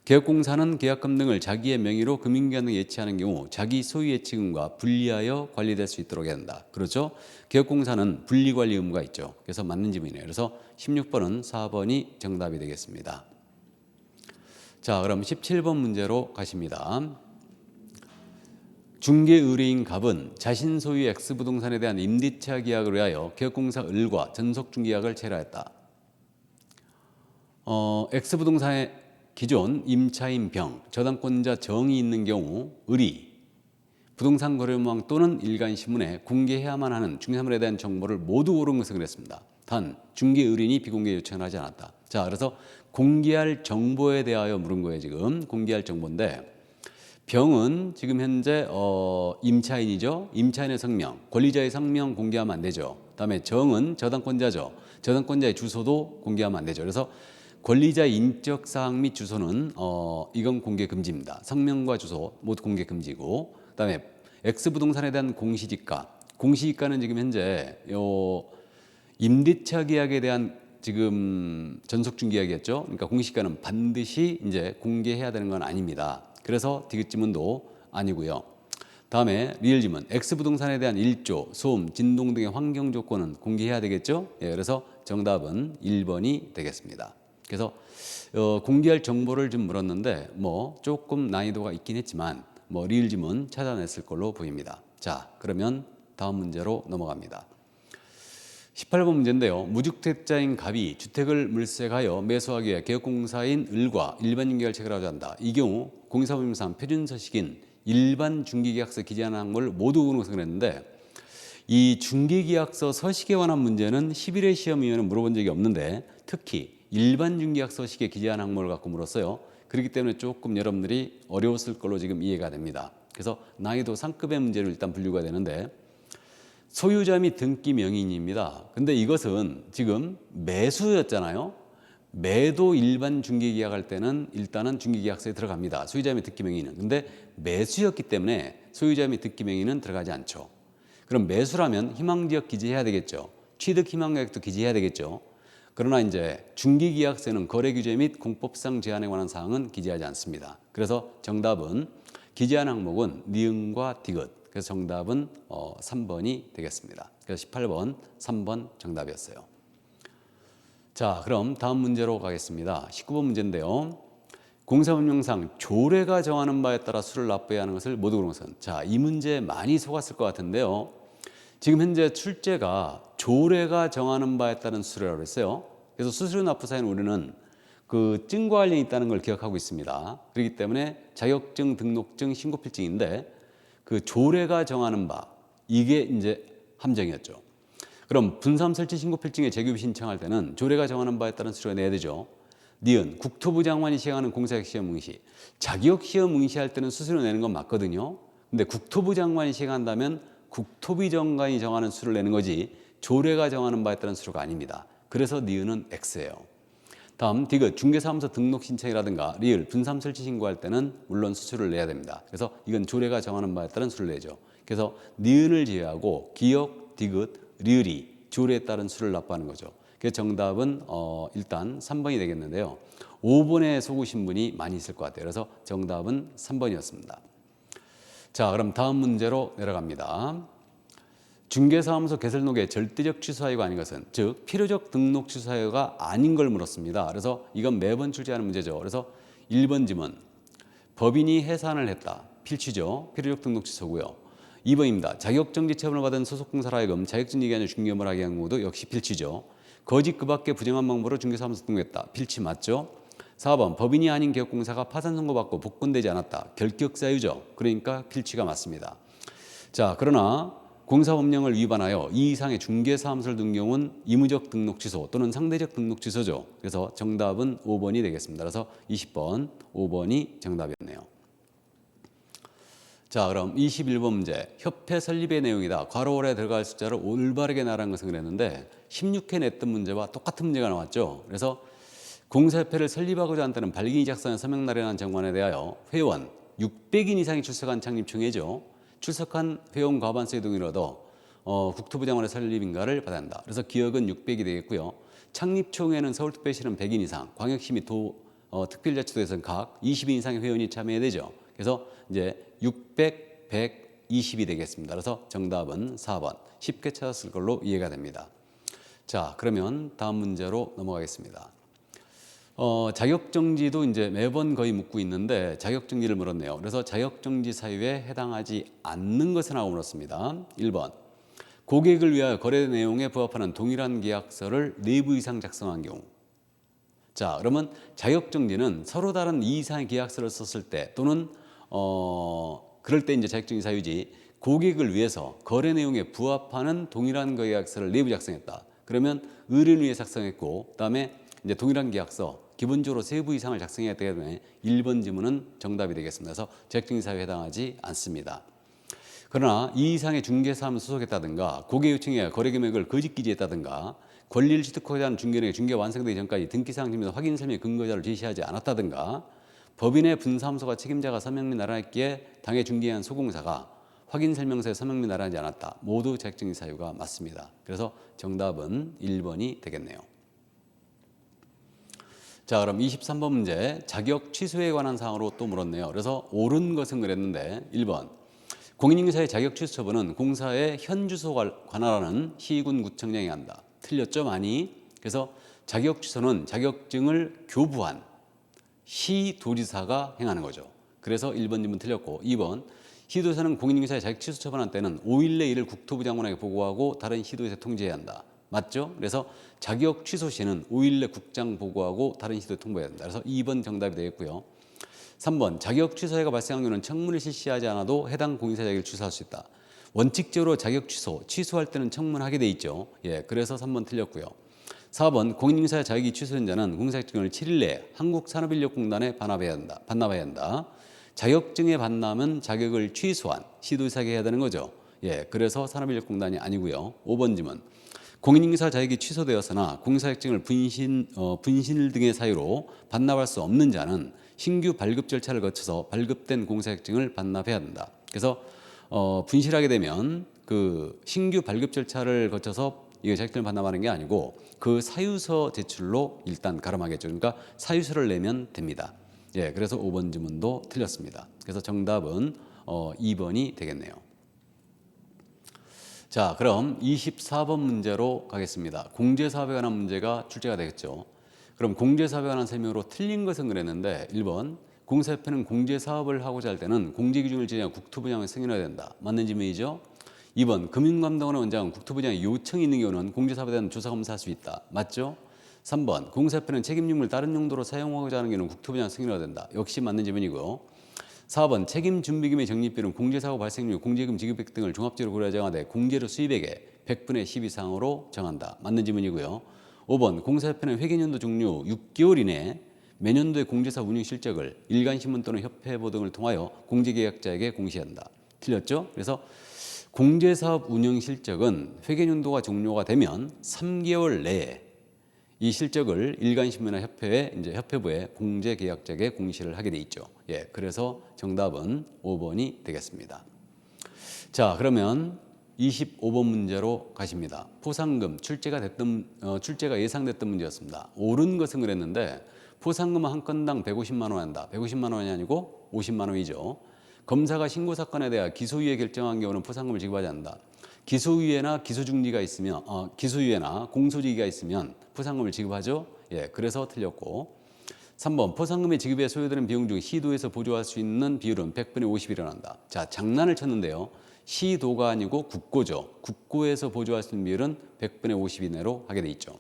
개업공사는 계약금 등을 자기의 명의로 금융기관 등 예치하는 경우 자기 소유 예치금과 분리하여 관리될 수 있도록 해야 한다. 그렇죠? 개업공사는 분리관리 의무가 있죠. 그래서 맞는 질문이네요. 그래서 16번은 4번이 정답이 되겠습니다. 자, 그럼 17번 문제로 가십니다. 중개의뢰인 갑은 자신 소유의 X부동산에 대한 임대차 계약을 위하여 개업공사 을과 전속중개계약을 체결하였다. X부동산의 기존 임차인 병, 저당권자 정이 있는 경우 을이 부동산 거래망 또는 일간신문에 공개해야만 하는 중개사물에 대한 정보를 모두 옳은 것을 그랬습니다. 단 중개의뢰인이 비공개 요청을 하지 않았다. 자, 그래서 공개할 정보에 대하여 물은 거예요. 지금 공개할 정보인데 병은 지금 현재 임차인이죠. 임차인의 성명, 권리자의 성명 공개하면 안 되죠. 그다음에 정은 저당권자죠. 저당권자의 주소도 공개하면 안 되죠. 그래서 권리자 인적 사항 및 주소는 이건 공개 금지입니다. 성명과 주소 모두 공개 금지고, 그다음에 X부동산에 대한 공시지가, 공시지가는 지금 현재 임대차 계약에 대한 지금 전속중개계약이었죠. 그러니까 공시지가는 반드시 이제 공개해야 되는 건 아닙니다. 그래서 디귿지문도 아니고요. 다음에 리을지문 X부동산에 대한 일조, 소음, 진동 등의 환경 조건은 공개해야 되겠죠. 예, 그래서 정답은 1번이 되겠습니다. 그래서 공개할 정보를 좀 물었는데 뭐 조금 난이도가 있긴 했지만 뭐 리을지문 찾아냈을 걸로 보입니다. 자, 그러면 다음 문제로 넘어갑니다. 18번 문제인데요. 무주택자인 갑이 주택을 물색하여 매수하기 위해 개업공사인 을과 일반중개계약을 체결하자 한다. 이 경우 공사법인상 표준서식인 일반 중개계약서 기재하는 항목을 모두 옳은 것을 그랬는데 이 중개계약서 서식에 관한 문제는 11회 시험위원회는 물어본 적이 없는데 특히 일반 중개계약서 시기에 기재한 항목을 갖고 물었어요. 그렇기 때문에 조금 여러분들이 어려웠을 걸로 지금 이해가 됩니다. 그래서 난이도 상급의 문제를 일단 분류가 되는데 소유자 및 등기 명의인입니다. 근데 이것은 지금 매수였잖아요. 매도 일반 중개계약할 때는 일단은 중개계약서에 들어갑니다. 소유자 및 등기 명의인은. 근데 매수였기 때문에 소유자 및 등기 명의인은 들어가지 않죠. 그럼 매수라면 희망지역 기재해야 되겠죠. 취득 희망가액도 기재해야 되겠죠. 그러나 이제 중개계약서에는 거래규제 및 공법상 제한에 관한 사항은 기재하지 않습니다. 그래서 정답은 기재한 항목은 니은과 디귿. 그래서 정답은 3번이 되겠습니다. 그래서 18번 3번 정답이었어요. 자, 그럼 다음 문제로 가겠습니다. 19번 문제인데요. 공사법령상 조례가 정하는 바에 따라 수를 납부해야 하는 것을 모두 옳은 것은. 자, 이 문제 많이 속았을 것 같은데요. 지금 현재 출제가 조례가 정하는 바에 따른 수수료라고 했어요. 그래서 수수료 납부 사유는 우리는 그 증과 관련이 있다는 걸 기억하고 있습니다. 그렇기 때문에 자격증, 등록증, 신고필증인데 그 조례가 정하는 바 이게 이제 함정이었죠. 그럼 분삼 설치 신고필증에 재규비 신청할 때는 조례가 정하는 바에 따른 수수료가 내야 되죠. 니은 국토부 장관이 시행하는 공사역 시험 응시, 자격 시험 응시할 때는 수수료 내는 건 맞거든요. 근데 국토부 장관이 시행한다면 국토부 장관이 정하는 수를 내는 거지 조례가 정하는 바에 따른 수수료가 아닙니다. 그래서 니은은 X예요. 다음 디귿 중개사무소 등록 신청이라든가 리을 분삼 설치 신고할 때는 물론 수수료를 내야 됩니다. 그래서 이건 조례가 정하는 바에 따른 수를 내죠. 그래서 니은을 제외하고 기역, 디귿, 리을이 조례에 따른 수를 납부하는 거죠. 그래서 정답은 일단 3번이 되겠는데요. 5번에 속으신 분이 많이 있을 것 같아요. 그래서 정답은 3번이었습니다. 자, 그럼 다음 문제로 내려갑니다. 중개사무소 개설록의 절대적 취소사유가 아닌 것은 즉 필요적 등록 취소사유가 아닌 걸 물었습니다. 그래서 이건 매번 출제하는 문제죠. 그래서 1번 지문 법인이 해산을 했다. 필취죠. 필요적 등록 취소고요. 2번입니다. 자격정지 처분을 받은 소속공사로 하여금 자격정지 기간에 중개업을 하게 한 경우도 역시 필취죠. 거짓 그 밖에 부정한 방법으로 중개사무소 등록했다. 필취 맞죠? 4번 법인이 아닌 개업공사가 파산 선고받고 복권되지 않았다. 결격사유죠. 그러니까 필취가 맞습니다. 자, 그러나 공사법령을 위반하여 이 이상의 중개사무소를 둔 경우는 의무적 등록 취소 또는 상대적 등록 취소죠. 그래서 정답은 5번이 되겠습니다. 그래서 20번, 5번이 정답이었네요. 자, 그럼 21번 문제. 협회 설립의 내용이다. 괄호 아래 들어갈 숫자를 올바르게 나라는 것은 그랬는데 16회 냈던 문제와 똑같은 문제가 나왔죠. 그래서 공사협회를 설립하고자 한다는 발기인이 작성한 서명 날이라는 정관에 대하여 회원 600인 이상이 출석한 창립총회죠. 출석한 회원 과반수의 동의를 얻어 국토부 장관의 설립인가를 받아야 한다. 그래서 기억은 600이 되겠고요. 창립총회는 서울특별시는 100인 이상, 광역시 및 특별자치도에서는 각 20인 이상의 회원이 참여해야 되죠. 그래서 이제 600, 100, 20이 되겠습니다. 그래서 정답은 4번. 쉽게 찾았을 걸로 이해가 됩니다. 자, 그러면 다음 문제로 넘어가겠습니다. 자격정지도 이제 매번 거의 묻고 있는데 자격정지를 물었네요. 그래서 자격정지 사유에 해당하지 않는 것은 하고 물었습니다. 1번. 고객을 위하여 거래 내용에 부합하는 동일한 계약서를 4부 이상 작성한 경우. 자, 그러면 자격정지는 서로 다른 2 이상의 계약서를 썼을 때 또는 그럴 때 이제 자격정지 사유지. 고객을 위해서 거래 내용에 부합하는 동일한 계약서를 4부 작성했다. 그러면 의뢰를 위해 작성했고, 그다음에 이제 동일한 계약서 기본적으로 3부 이상을 작성해야 되기 때문에 1번 지문은 정답이 되겠습니다. 그래서 자격정지 사유에 해당하지 않습니다. 그러나 이 이상의 중개사업을 소속했다든가 고객 요청에 거래 금액을 거짓 기재했다든가 권리를 취득하고자 하는 중개인에게 중개 완성되기 전까지 등기사항 증명 확인 설명 근거자를 제시하지 않았다든가 법인의 분사무소가 책임자가 서명 및 나란했기에 당해 중개한 소공사가 확인 설명서에 서명 및 나란하지 않았다. 모두 자격정지 사유가 맞습니다. 그래서 정답은 1번이 되겠네요. 자, 그럼 23번 문제. 자격 취소에 관한 사항으로 또 물었네요. 그래서 옳은 것은 그랬는데 1번. 공인인사의 자격 취소 처분은 공사의 현 주소 관할하는 시군 구청장이 한다. 틀렸죠, 많이? 그래서 자격 취소는 자격증을 교부한 시도지사가 행하는 거죠. 그래서 1번 질문 틀렸고 2번. 시도지사는 공인인사의 자격 취소 처분한 때는 5일 내 이를 국토부 장관에게 보고하고 다른 시도지사에 통지해야 한다. 맞죠? 그래서 자격 취소 시는 5일 내 국장 보고하고 다른 시도에 통보해야 한다. 그래서 2번 정답이 되겠고요. 3번 자격 취소가 발생한 경우는 청문을 실시하지 않아도 해당 공인사 자격을 취소할 수 있다. 원칙적으로 자격 취소할 때는 청문하게 돼 있죠. 예, 그래서 3번 틀렸고요. 4번 공인인사의 자격이 취소된 자는 공사자격증을 7일 내에 한국산업인력공단에 반납해야 한다. 자격증의 반납은 자격을 취소한 시도지사에게 해야 되는 거죠. 예, 그래서 산업인력공단이 아니고요. 5번 질문. 공인인사 자격이 취소되었으나 공사자격증을 분실 등의 사유로 반납할 수 없는 자는 신규 발급 절차를 거쳐서 발급된 공사자격증을 반납해야 한다. 그래서 분실하게 되면 그 신규 발급 절차를 거쳐서 이 자격증을 반납하는 게 아니고 그 사유서 제출로 일단 가름하겠죠. 그러니까 사유서를 내면 됩니다. 예, 그래서 5번 지문도 틀렸습니다. 그래서 정답은 2번이 되겠네요. 자, 그럼 24번 문제로 가겠습니다. 공제사업에 관한 문제가 출제가 되겠죠. 그럼 공제사업에 관한 설명으로 틀린 것은 그랬는데 1번 공사협회는 공제사업을 하고자 할 때는 공제기준을 제정한 국토부 장관이 승인해야 된다. 맞는 질문이죠. 2번 금융감독원의 원장은 국토부 장관의 요청이 있는 경우는 공제사업에 대한 조사 검사할 수 있다. 맞죠? 3번 공사협회는 책임유무를 다른 용도로 사용하고자 하는 경우는 국토부 장관이 승인해야 된다. 역시 맞는 질문이고요. 4번 책임준비금의 적립비는 공제사고 발생률, 공제금 지급액 등을 종합적으로 고려해 정하되 공제료 수입액의 100분의 10 이상으로 정한다. 맞는 질문이고요. 5번 공사협회는 회계연도 종료 6개월 이내에 매년도의 공제사 운영 실적을 일간신문 또는 협회보 등을 통하여 공제계약자에게 공시한다. 틀렸죠? 그래서 공제사업 운영 실적은 회계연도가 종료가 되면 3개월 내에 이 실적을 일간신문이나 협회부에 공제계약자에게 공시를 하게 돼 있죠. 예, 그래서 정답은 5번이 되겠습니다. 자, 그러면 25번 문제로 가십니다. 포상금 출제가 예상됐던 문제였습니다. 옳은 것은 그랬는데 포상금은 한 건당 150만 원 한다. 150만 원이 아니고 50만 원이죠. 검사가 신고 사건에 대해 기소유예 결정한 경우는 포상금을 지급하지 않는다. 기소유예나 기소중지가 있으면 기소유예나 공소지기가 있으면 포상금을 지급하죠. 예, 그래서 틀렸고 3번 포상금의 지급에 소요되는 비용 중 시도에서 보조할 수 있는 비율은 100분의 50이 일어난다. 자, 장난을 쳤는데요. 시도가 아니고 국고죠. 국고에서 보조할 수 있는 비율은 100분의 50 이내로 하게 돼 있죠.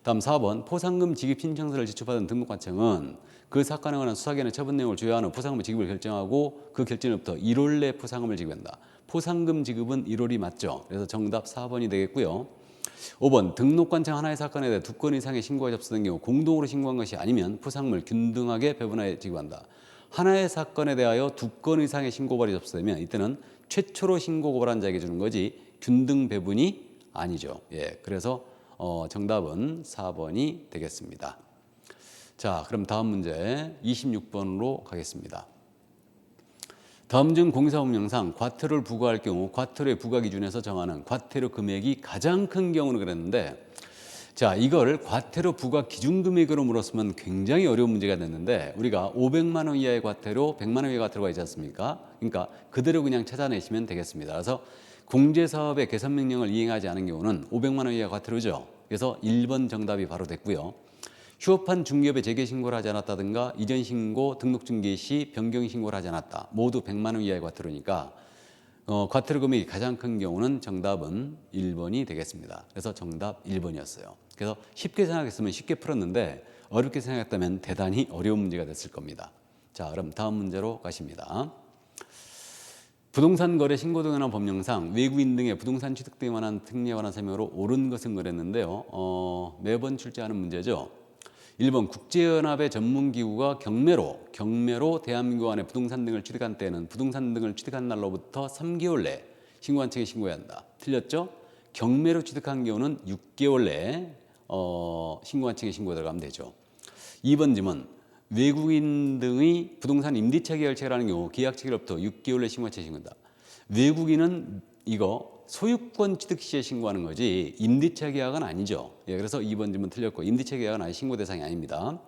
다음 4번 포상금 지급 신청서를 제출받은 등록관청은 그 사건에 관한 수사기관의 처분 내용을 조회하는 포상금 지급을 결정하고 그 결정일부터 1월 내 포상금을 지급한다. 포상금 지급은 1월이 맞죠. 그래서 정답 4번이 되겠고요. 5번 등록관청 하나의 사건에 대해 2건 이상의 신고가 접수된 경우 공동으로 신고한 것이 아니면 포상금을 균등하게 배분하여 지급한다. 하나의 사건에 대하여 2건 이상의 신고고발이 접수되면 이때는 최초로 신고고발한 자에게 주는 거지 균등 배분이 아니죠. 예, 그래서 정답은 4번이 되겠습니다. 자, 그럼 다음 문제 26번으로 가겠습니다. 다음 중 공사법령상 과태료를 부과할 경우 과태료의 부과 기준에서 정하는 과태료 금액이 가장 큰 경우는 그랬는데, 자, 이걸 과태료 부과 기준 금액으로 물었으면 굉장히 어려운 문제가 됐는데, 우리가 500만 원 이하의 과태료, 100만 원 이하의 과태료가 있지 않습니까? 그러니까 그대로 그냥 찾아내시면 되겠습니다. 그래서 공제사업의 개선명령을 이행하지 않은 경우는 500만 원 이하의 과태료죠. 그래서 1번 정답이 바로 됐고요. 휴업한 중개업에 재개 신고를 하지 않았다든가 이전 신고, 등록 중개 시 변경 신고를 하지 않았다. 모두 100만 원 이하의 과태료니까 과태료 금액이 가장 큰 경우는 정답은 1번이 되겠습니다. 그래서 정답 1번이었어요. 그래서 쉽게 생각했으면 쉽게 풀었는데 어렵게 생각했다면 대단히 어려운 문제가 됐을 겁니다. 자, 그럼 다음 문제로 가십니다. 부동산 거래 신고 등에 관한 법령상 외국인 등의 부동산 취득 등에 관한 특례에 관한 설명으로 옳은 것은 그랬는데요. 매번 출제하는 문제죠. 1번 국제연합의 전문기구가 경매로 대한민국 안에 부동산 등을 취득한 때에는 부동산 등을 취득한 날로부터 3개월 내에 신고한 측에 신고해야 한다. 틀렸죠? 경매로 취득한 경우는 6개월 내에 신고한 측에 신고 들어가면 되죠. 2번 질문, 외국인 등의 부동산 임대차 계약을 체결하는 경우 계약 체결로부터 6개월 내에 신고한 측에 신고한다. 외국인은 이거 소유권 취득 시에 신고하는 거지 임대차 계약은 아니죠. 예, 그래서 2번 질문 틀렸고 임대차 계약은 아니 신고 대상이 아닙니다.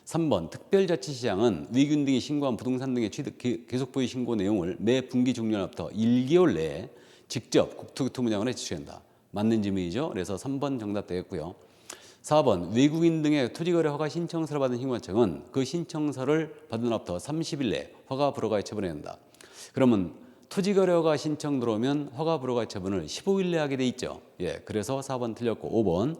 3번 특별자치시장은 외국인 등이 신고한 부동산 등의 취득 계속 보유 신고 내용을 매 분기 종료로부터 1개월 내에 직접 국토교통부장관에 지시한다. 맞는 질문이죠. 그래서 3번 정답 되겠고요. 4번 외국인 등의 토지거래 허가 신청서를 받은 신고한청은 그 신청서를 받은 날부터 30일 내에 허가 불허가에 처분해야 한다. 그러면 토지거래 허가 신청 들어오면 허가 불허가의 처분을 15일 내에 하게 돼 있죠. 예, 그래서 4번 틀렸고 5번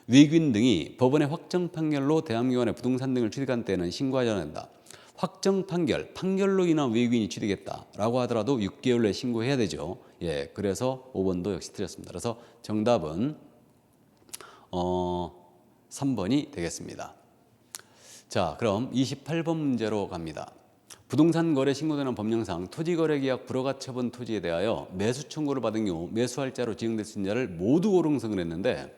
외국인 등이 법원의 확정 판결로 대한민국의 부동산 등을 취득한 때는 신고하지 않는다. 확정 판결로 인한 외국인이 취득했다라고 하더라도 6개월 내에 신고해야 되죠. 예, 그래서 5번도 역시 틀렸습니다. 그래서 정답은 3번이 되겠습니다. 자, 그럼 28번 문제로 갑니다. 부동산 거래 신고되는 법령상 토지거래계약 불허가 처분 토지에 대하여 매수 청구를 받은 경우 매수할자로 지정될 수 있는 자를 모두 고르성을 했는데,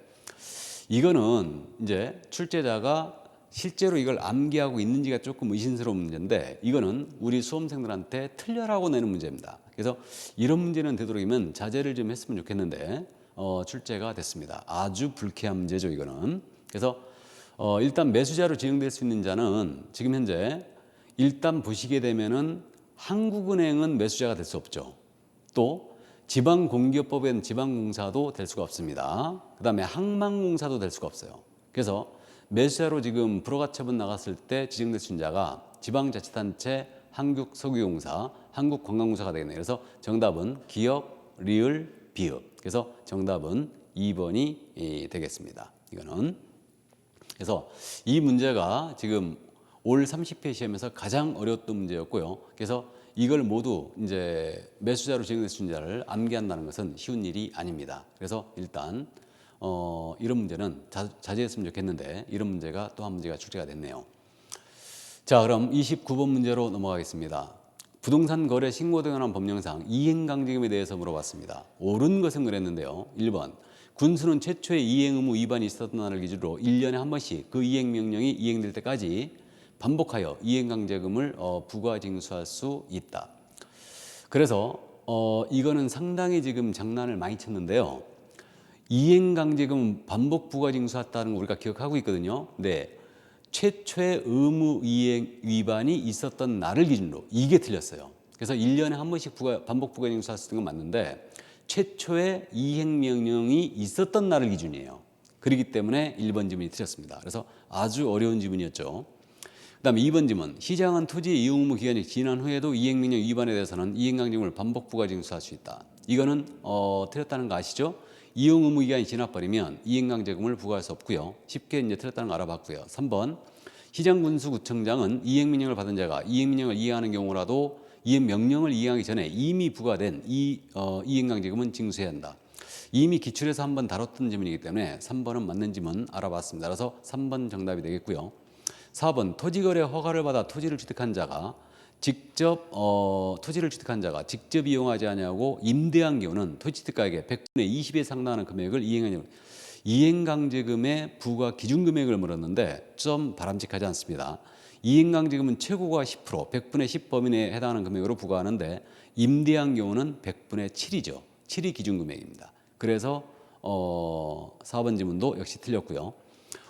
이거는 이제 출제자가 실제로 이걸 암기하고 있는지가 조금 의심스러운 문제인데, 이거는 우리 수험생들한테 틀려라고 내는 문제입니다. 그래서 이런 문제는 되도록이면 자제를 좀 했으면 좋겠는데 출제가 됐습니다. 아주 불쾌한 문제죠, 이거는. 그래서 일단 매수자로 지정될 수 있는 자는 지금 현재 일단 보시게 되면은 한국은행은 매수자가 될 수 없죠. 또 지방공기업법에는 지방공사도 될 수가 없습니다. 그 다음에 항만공사도 될 수가 없어요. 그래서 매수자로 지금 불허가 처분 나갔을 때 지정될 수 있는 자가 지방자치단체, 한국석유공사, 한국관광공사가 되겠네요. 그래서 정답은 기업, 리을, 비읍. 그래서 정답은 2번이 되겠습니다. 이거는. 그래서 이 문제가 지금 올 30회 시험에서 가장 어려웠던 문제였고요. 그래서 이걸 모두 이제 매수자로 지정될 수 있는 자를 암기한다는 것은 쉬운 일이 아닙니다. 그래서 일단 이런 문제는 자제했으면 좋겠는데 이런 문제가 또 한 문제가 출제가 됐네요. 자, 그럼 29번 문제로 넘어가겠습니다. 부동산 거래 신고 등에 관한 법령상 이행강제금에 대해서 물어봤습니다. 옳은 것은 그랬는데요. 1번 군수는 최초의 이행 의무 위반이 있었던 날을 기준으로 1년에 한 번씩 그 이행명령이 이행될 때까지 반복하여 이행강제금을 부과 징수할 수 있다. 그래서 이거는 상당히 지금 장난을 많이 쳤는데요. 이행강제금 반복 부과 징수했다는 거 우리가 기억하고 있거든요. 네, 최초의 의무 이행 위반이 있었던 날을 기준으로 이게 틀렸어요. 그래서 1년에 한 번씩 반복 부과 징수할 수 있는 건 맞는데 최초의 이행명령이 있었던 날을 기준이에요. 그렇기 때문에 1번 지문이 틀렸습니다. 그래서 아주 어려운 지문이었죠. 그 다음에 2번 질문. 시장은 토지의 이용 의무 기간이 지난 후에도 이행명령 위반에 대해서는 이행강제금을 반복 부과 징수할 수 있다. 이거는 틀렸다는 거 아시죠? 이용 의무 기간이 지나버리면 이행강제금을 부과할 수 없고요. 쉽게 이제 틀렸다는 거 알아봤고요. 3번. 시장군수구청장은 이행명령을 받은 자가 이행명령을 이행하는 경우라도 이행명령을 이행하기 전에 이미 부과된 이행강제금은 징수해야 한다. 이미 기출에서 한번 다뤘던 질문이기 때문에 3번은 맞는 질문 알아봤습니다. 그래서 3번 정답이 되겠고요. 4번 토지거래 허가를 받아 토지를 취득한 자가 직접 토지를 취득한 자가 직접 이용하지 아니하고 임대한 경우는 토지취득가액의 100분의 20에 상당하는 금액을 이행강제금의 부과 기준금액을 물었는데 좀 바람직하지 않습니다. 이행강제금은 최고가 10%, 100분의 10 범위 내에 해당하는 금액으로 부과하는데 임대한 경우는 100분의 7이죠. 7이 기준금액입니다. 그래서 4번 지문도 역시 틀렸고요.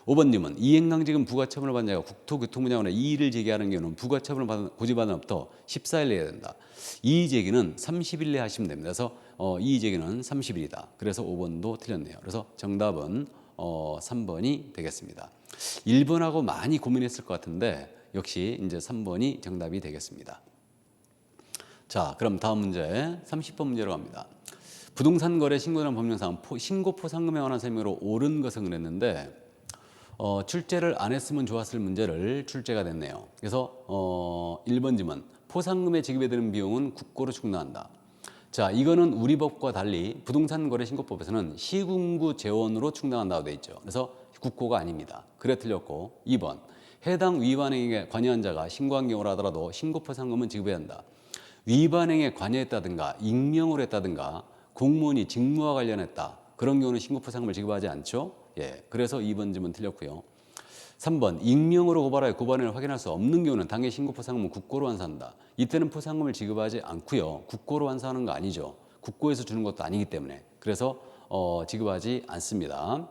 5번 질문. 이행강제금 부과처분을 받은 자가 국토교통부장관에 이의를 제기하는 경우는 부과처분을 고지받은 날부터 14일 내에 해야 된다. 이의 제기는 30일 내에 하시면 됩니다. 그래서 이의 제기는 30일이다. 그래서 5번도 틀렸네요. 그래서 정답은 3번이 되겠습니다. 1번하고 많이 고민했을 것 같은데 역시 이제 3번이 정답이 되겠습니다. 자, 그럼 다음 문제 30번 문제로 갑니다. 부동산 거래 신고라는 법령상 신고 포상금에 관한 설명으로 옳은 것은 그랬는데 출제를 안 했으면 좋았을 문제를 출제가 됐네요. 그래서 1번 지문 포상금에 지급에 드는 비용은 국고로 충당한다. 자, 이거는 우리 법과 달리 부동산 거래 신고법에서는 시군구 재원으로 충당한다고 돼 있죠. 그래서 국고가 아닙니다. 그래 틀렸고 2번 해당 위반행위에 관여한 자가 신고한 경우라 하더라도 신고 포상금은 지급해야 한다. 위반행위에 관여했다든가 익명으로 했다든가 공무원이 직무와 관련했다. 그런 경우는 신고 포상금을 지급하지 않죠. 예, 그래서 2번 질문 틀렸고요. 3번 익명으로 고발하여 고발인을 확인할 수 없는 경우는 당해 신고 포상금은 국고로 환수한다. 이때는 포상금을 지급하지 않고요. 국고로 환수하는 거 아니죠. 국고에서 주는 것도 아니기 때문에 그래서 지급하지 않습니다.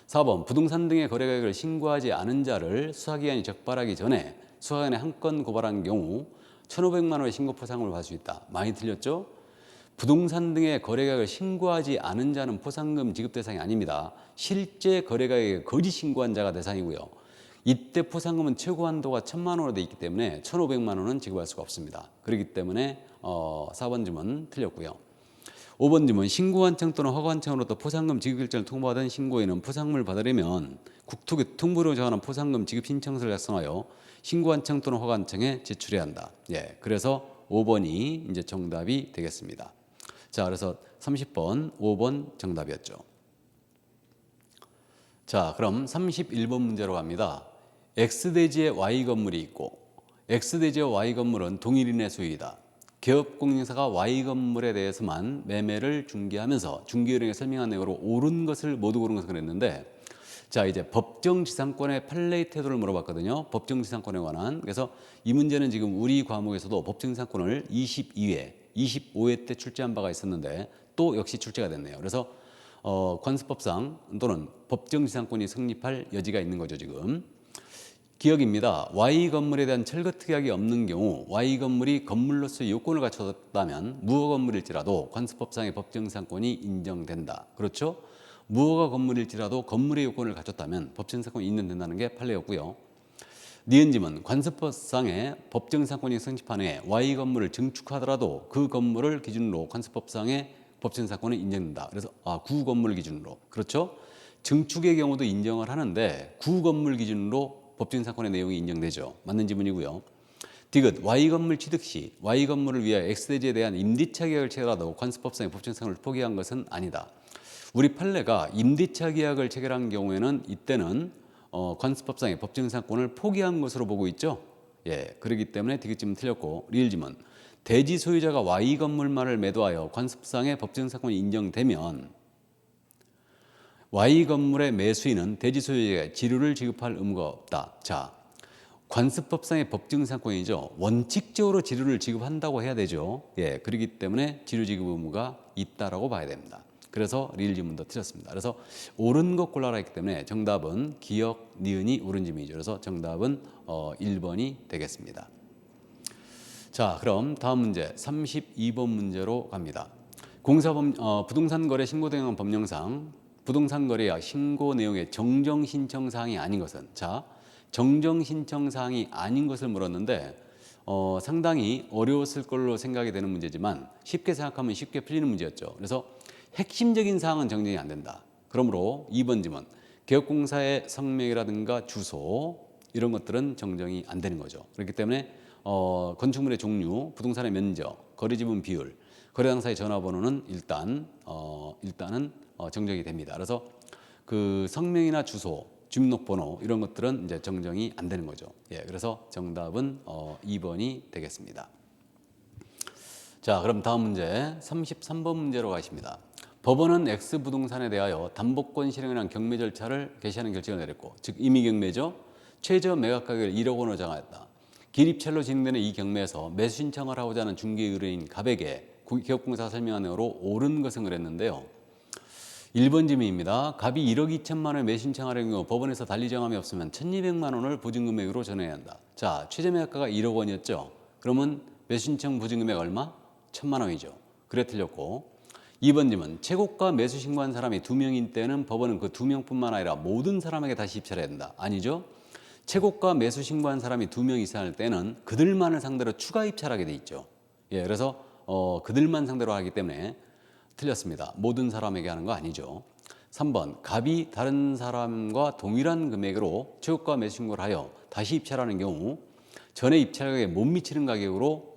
4번 부동산 등의 거래가액을 신고하지 않은 자를 수사기간이 적발하기 전에 수사기관에 한 건 고발한 경우 1,500만 원의 신고 포상금을 받을 수 있다. 많이 틀렸죠? 부동산 등의 거래가액을 신고하지 않은 자는 포상금 지급 대상이 아닙니다. 실제 거래가액을 거짓 신고한 자가 대상이고요. 이때 포상금은 최고 한도가 1,000만 원으로 되어 있기 때문에 1,500만 원은 지급할 수가 없습니다. 그렇기 때문에 4번 질문 틀렸고요. 5번 질문 신고한청 또는 허가한청으로부터 포상금 지급 일정을 통보하던 신고인은 포상금을 받으려면 국토교통부로 정하는 포상금 지급 신청서를 작성하여 신고한청 또는 허가한청에 제출해야 한다. 예, 그래서 5번이 이제 정답이 되겠습니다. 자, 그래서 30번, 5번 정답이었죠. 자, 그럼 31번 문제로 갑니다. X대지에 Y 건물이 있고 X대지와 Y 건물은 동일인의 소유이다. 기업공인사가 Y 건물에 대해서만 매매를 중개하면서 중개요령에 설명한 내용으로 옳은 것을 모두 고른 것을 그랬는데 자, 이제 법정지상권의 판례의 태도를 물어봤거든요. 법정지상권에 관한. 그래서 이 문제는 지금 우리 과목에서도 법정지상권을 22회, 25회 때 출제한 바가 있었는데 또 역시 출제가 됐네요. 그래서 관습법상 또는 법정지상권이 성립할 여지가 있는 거죠, 지금. 기억입니다. Y 건물에 대한 철거 특약이 없는 경우 Y 건물이 건물로서의 요건을 갖췄다면 무허 건물일지라도 관습법상의 법정지상권이 인정된다. 그렇죠? 무허가 건물일지라도 건물의 요건을 갖췄다면 법정지상권이 인정된다는 게 판례였고요. 니은짐은 관습법상의 법정지상권이 성립한 후에 Y 건물을 증축하더라도 그 건물을 기준으로 관습법상의 법정지상권이 인정된다. 그래서 구 건물 기준으로. 그렇죠? 증축의 경우도 인정을 하는데 구 건물 기준으로 법정지상권의 내용이 인정되죠. 맞는 지문이고요. 디귿 Y 건물 취득 시 Y 건물을 위하여 X대지에 대한 임대차 계약을 체결하다고 관습법상의 법정지상권을 포기한 것은 아니다. 우리 판례가 임대차 계약을 체결한 경우에는 이때는 관습법상의 법정지상권을 포기한 것으로 보고 있죠. 예, 그렇기 때문에 디귿 틀렸고 리을지문 대지 소유자가 Y 건물만을 매도하여 관습상의 법정지상권이 인정되면 Y 건물의 매수인은 대지 소유자에게 지료를 지급할 의무가 없다. 자, 관습법상의 법정지상권이죠. 원칙적으로 지료를 지급한다고 해야 되죠. 예, 그렇기 때문에 지료 지급 의무가 있다라고 봐야 됩니다. 그래서 리을 지문도 틀렸습니다. 그래서 옳은 것 골라라 했기 때문에 정답은 기역, 니은이 옳은 지문이죠. 그래서 정답은 1번이 되겠습니다. 자, 그럼 다음 문제 32번 문제로 갑니다. 부동산 거래 신고 대응 법령상 부동산 거래약 신고 내용의 정정 신청 사항이 아닌 것은 자, 정정 신청 사항이 아닌 것을 물었는데 상당히 어려웠을 걸로 생각이 되는 문제지만 쉽게 생각하면 쉽게 풀리는 문제였죠. 그래서 핵심적인 사항은 정정이 안 된다. 그러므로 2번 지문 개업공사의 성명이라든가 주소 이런 것들은 정정이 안 되는 거죠. 그렇기 때문에 건축물의 종류, 부동산의 면적, 거래지분 비율, 거래당사의 전화번호는 일단은 정정이 됩니다. 그래서 그 성명이나 주소 주민등록번호 이런 것들은 이제 정정이 안 되는 거죠. 예, 그래서 정답은 2번이 되겠습니다. 자, 그럼 다음 문제 33번 문제로 가겠습니다. 법원은 X 부동산에 대하여 담보권 실행이라는 경매 절차를 개시하는 결정을 내렸고, 즉 임의경매죠. 최저 매각 가격을 1억 원으로 정하였다. 기립찰로 진행되는 이 경매에서 매수 신청을 하고자 하는 중개 의뢰인 갑에게 기업공사가 설명한 내용으로 옳은 것은 그랬는데요. 1번 질문입니다. 갑이 1억 2천만 원에 매수 신청하려는 경우 법원에서 달리 정함이 없으면 1,200만 원을 보증금액으로 전해야 한다. 자, 최저 매각가가 1억 원이었죠. 그러면 매수 신청 보증금액 얼마? 1,000만 원이죠. 그래 틀렸고. 2번 질문. 최고가 매수 신고한 사람이 2명인 때는 법원은 그 2명뿐만 아니라 모든 사람에게 다시 입찰해야 된다. 아니죠. 최고가 매수 신고한 사람이 2명 이상일 때는 그들만을 상대로 추가 입찰하게 돼 있죠. 예, 그래서 그들만 상대로 하기 때문에 틀렸습니다. 모든 사람에게 하는 거 아니죠. 3번. 갑이 다른 사람과 동일한 금액으로 최고가 매수 신고를 하여 다시 입찰하는 경우 전에 입찰 가격에 못 미치는 가격으로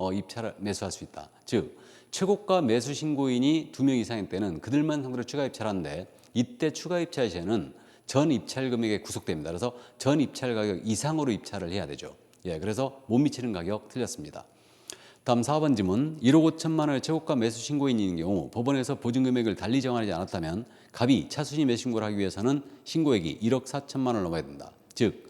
매수할 수 있다. 즉 최고가 매수 신고인이 2명 이상일 때는 그들만 상대로 추가 입찰하는데, 이때 추가 입찰 시에는 전 입찰 금액에 구속됩니다. 그래서 전 입찰 가격 이상으로 입찰을 해야 되죠. 예, 그래서 못 미치는 가격 틀렸습니다. 다음 4번 질문. 1억 5천만 원의 최고가 매수 신고인인 경우 법원에서 보증금액을 달리 정하지 않았다면 갑이 차순위 매수 신고를 하기 위해서는 신고액이 1억 4천만 원을 넘어야 된다. 즉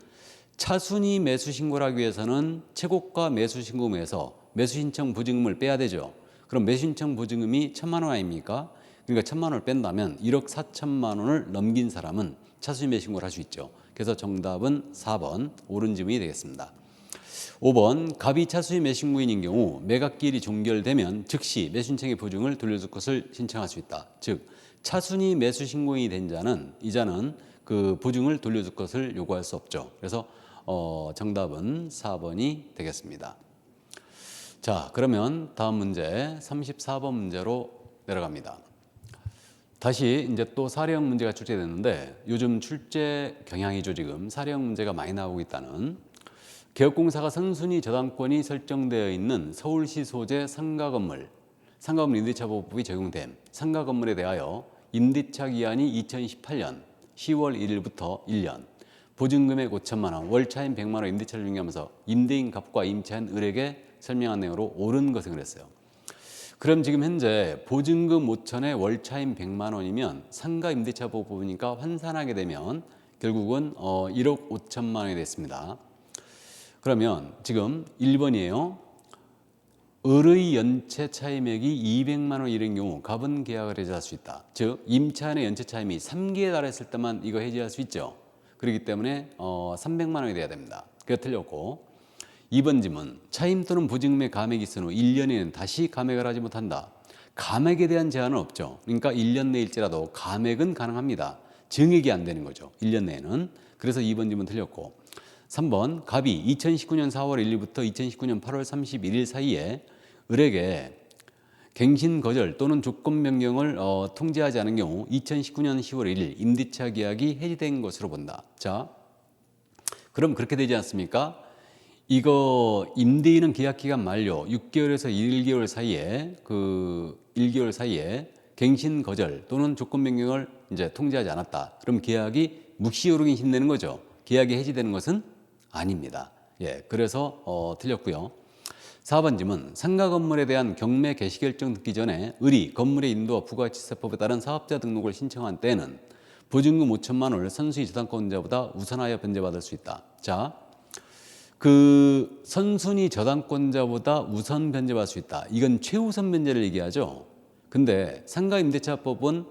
차순위 매수 신고를 하기 위해서는 최고가 매수 신고금에서 매수 신청 보증금을 빼야 되죠. 그럼 매수 신청 보증금이 1,000만 원 아닙니까? 그러니까 1,000만 원을 뺀다면 1억 4천만 원을 넘긴 사람은 차순위 매수 신고를 할 수 있죠. 그래서 정답은 4번 옳은 질문이 되겠습니다. 5번. 갑이 차순위 매수 신고인인 경우 매각기일이 종결되면 즉시 매수 신청의 보증을 돌려줄 것을 신청할 수 있다. 즉 차순위 매수 신고인이 된 자는 이자는 그 보증을 돌려줄 것을 요구할 수 없죠. 그래서 정답은 4번이 되겠습니다. 자, 그러면 다음 문제 34번 문제로 내려갑니다. 다시 이제 또 사례형 문제가 출제됐는데, 요즘 출제 경향이죠. 지금 사례형 문제가 많이 나오고 있다는. 개업공사가 선순위 저당권이 설정되어 있는 서울시 소재 상가 건물 임대차 보호법이 적용됨. 상가 건물에 대하여 임대차 기한이 2018년 10월 1일부터 1년, 보증금액 5천만 원, 월차임 100만 원 임대차를 중개하면서 임대인 갑과 임차인 을에게 설명한 내용으로 옳은 것을 그랬어요. 그럼 지금 현재 보증금 5천에 월차임 100만 원이면 상가 임대차 보호법이니까 환산하게 되면 결국은 1억 5천만 원이 됐습니다. 그러면 지금 1번이에요. 을의 연체 차임액이 200만 원 이런 경우 갑은 계약을 해지할 수 있다. 즉 임차인의 연체 차임이 3개에 달했을 때만 이거 해지할 수 있죠. 그렇기 때문에 300만 원이 돼야 됩니다. 그게 틀렸고. 2번 질문. 차임 또는 보증금의 감액이 있은 후 1년에는 다시 감액을 하지 못한다. 감액에 대한 제한은 없죠. 그러니까 1년 내일지라도 감액은 가능합니다. 증액이 안 되는 거죠. 1년 내에는. 그래서 2번 질문 틀렸고. 3번. 갑이 2019년 4월 1일부터 2019년 8월 31일 사이에 을에게 갱신 거절 또는 조건 변경을 통지하지 않은 경우 2019년 10월 1일 임대차 계약이 해지된 것으로 본다. 자, 그럼 그렇게 되지 않습니까? 이거 임대인은 계약 기간 만료 6개월에서 1개월 사이에 1개월 사이에 갱신 거절 또는 조건 변경을 이제 통지하지 않았다. 그럼 계약이 묵시효로 갱신되는 거죠. 계약이 해지되는 것은 아닙니다. 예, 그래서 틀렸고요. 4번 질문. 상가 건물에 대한 경매 개시 결정 듣기 전에 을이 건물의 인도와 부가가치세법에 따른 사업자 등록을 신청한 때는 보증금 5천만 원을 선수의 저당권자보다 우선하여 변제받을 수 있다. 자, 그 선순위 저당권자보다 우선 변제받을 수 있다. 이건 최우선 변제를 얘기하죠. 근데 상가임대차법은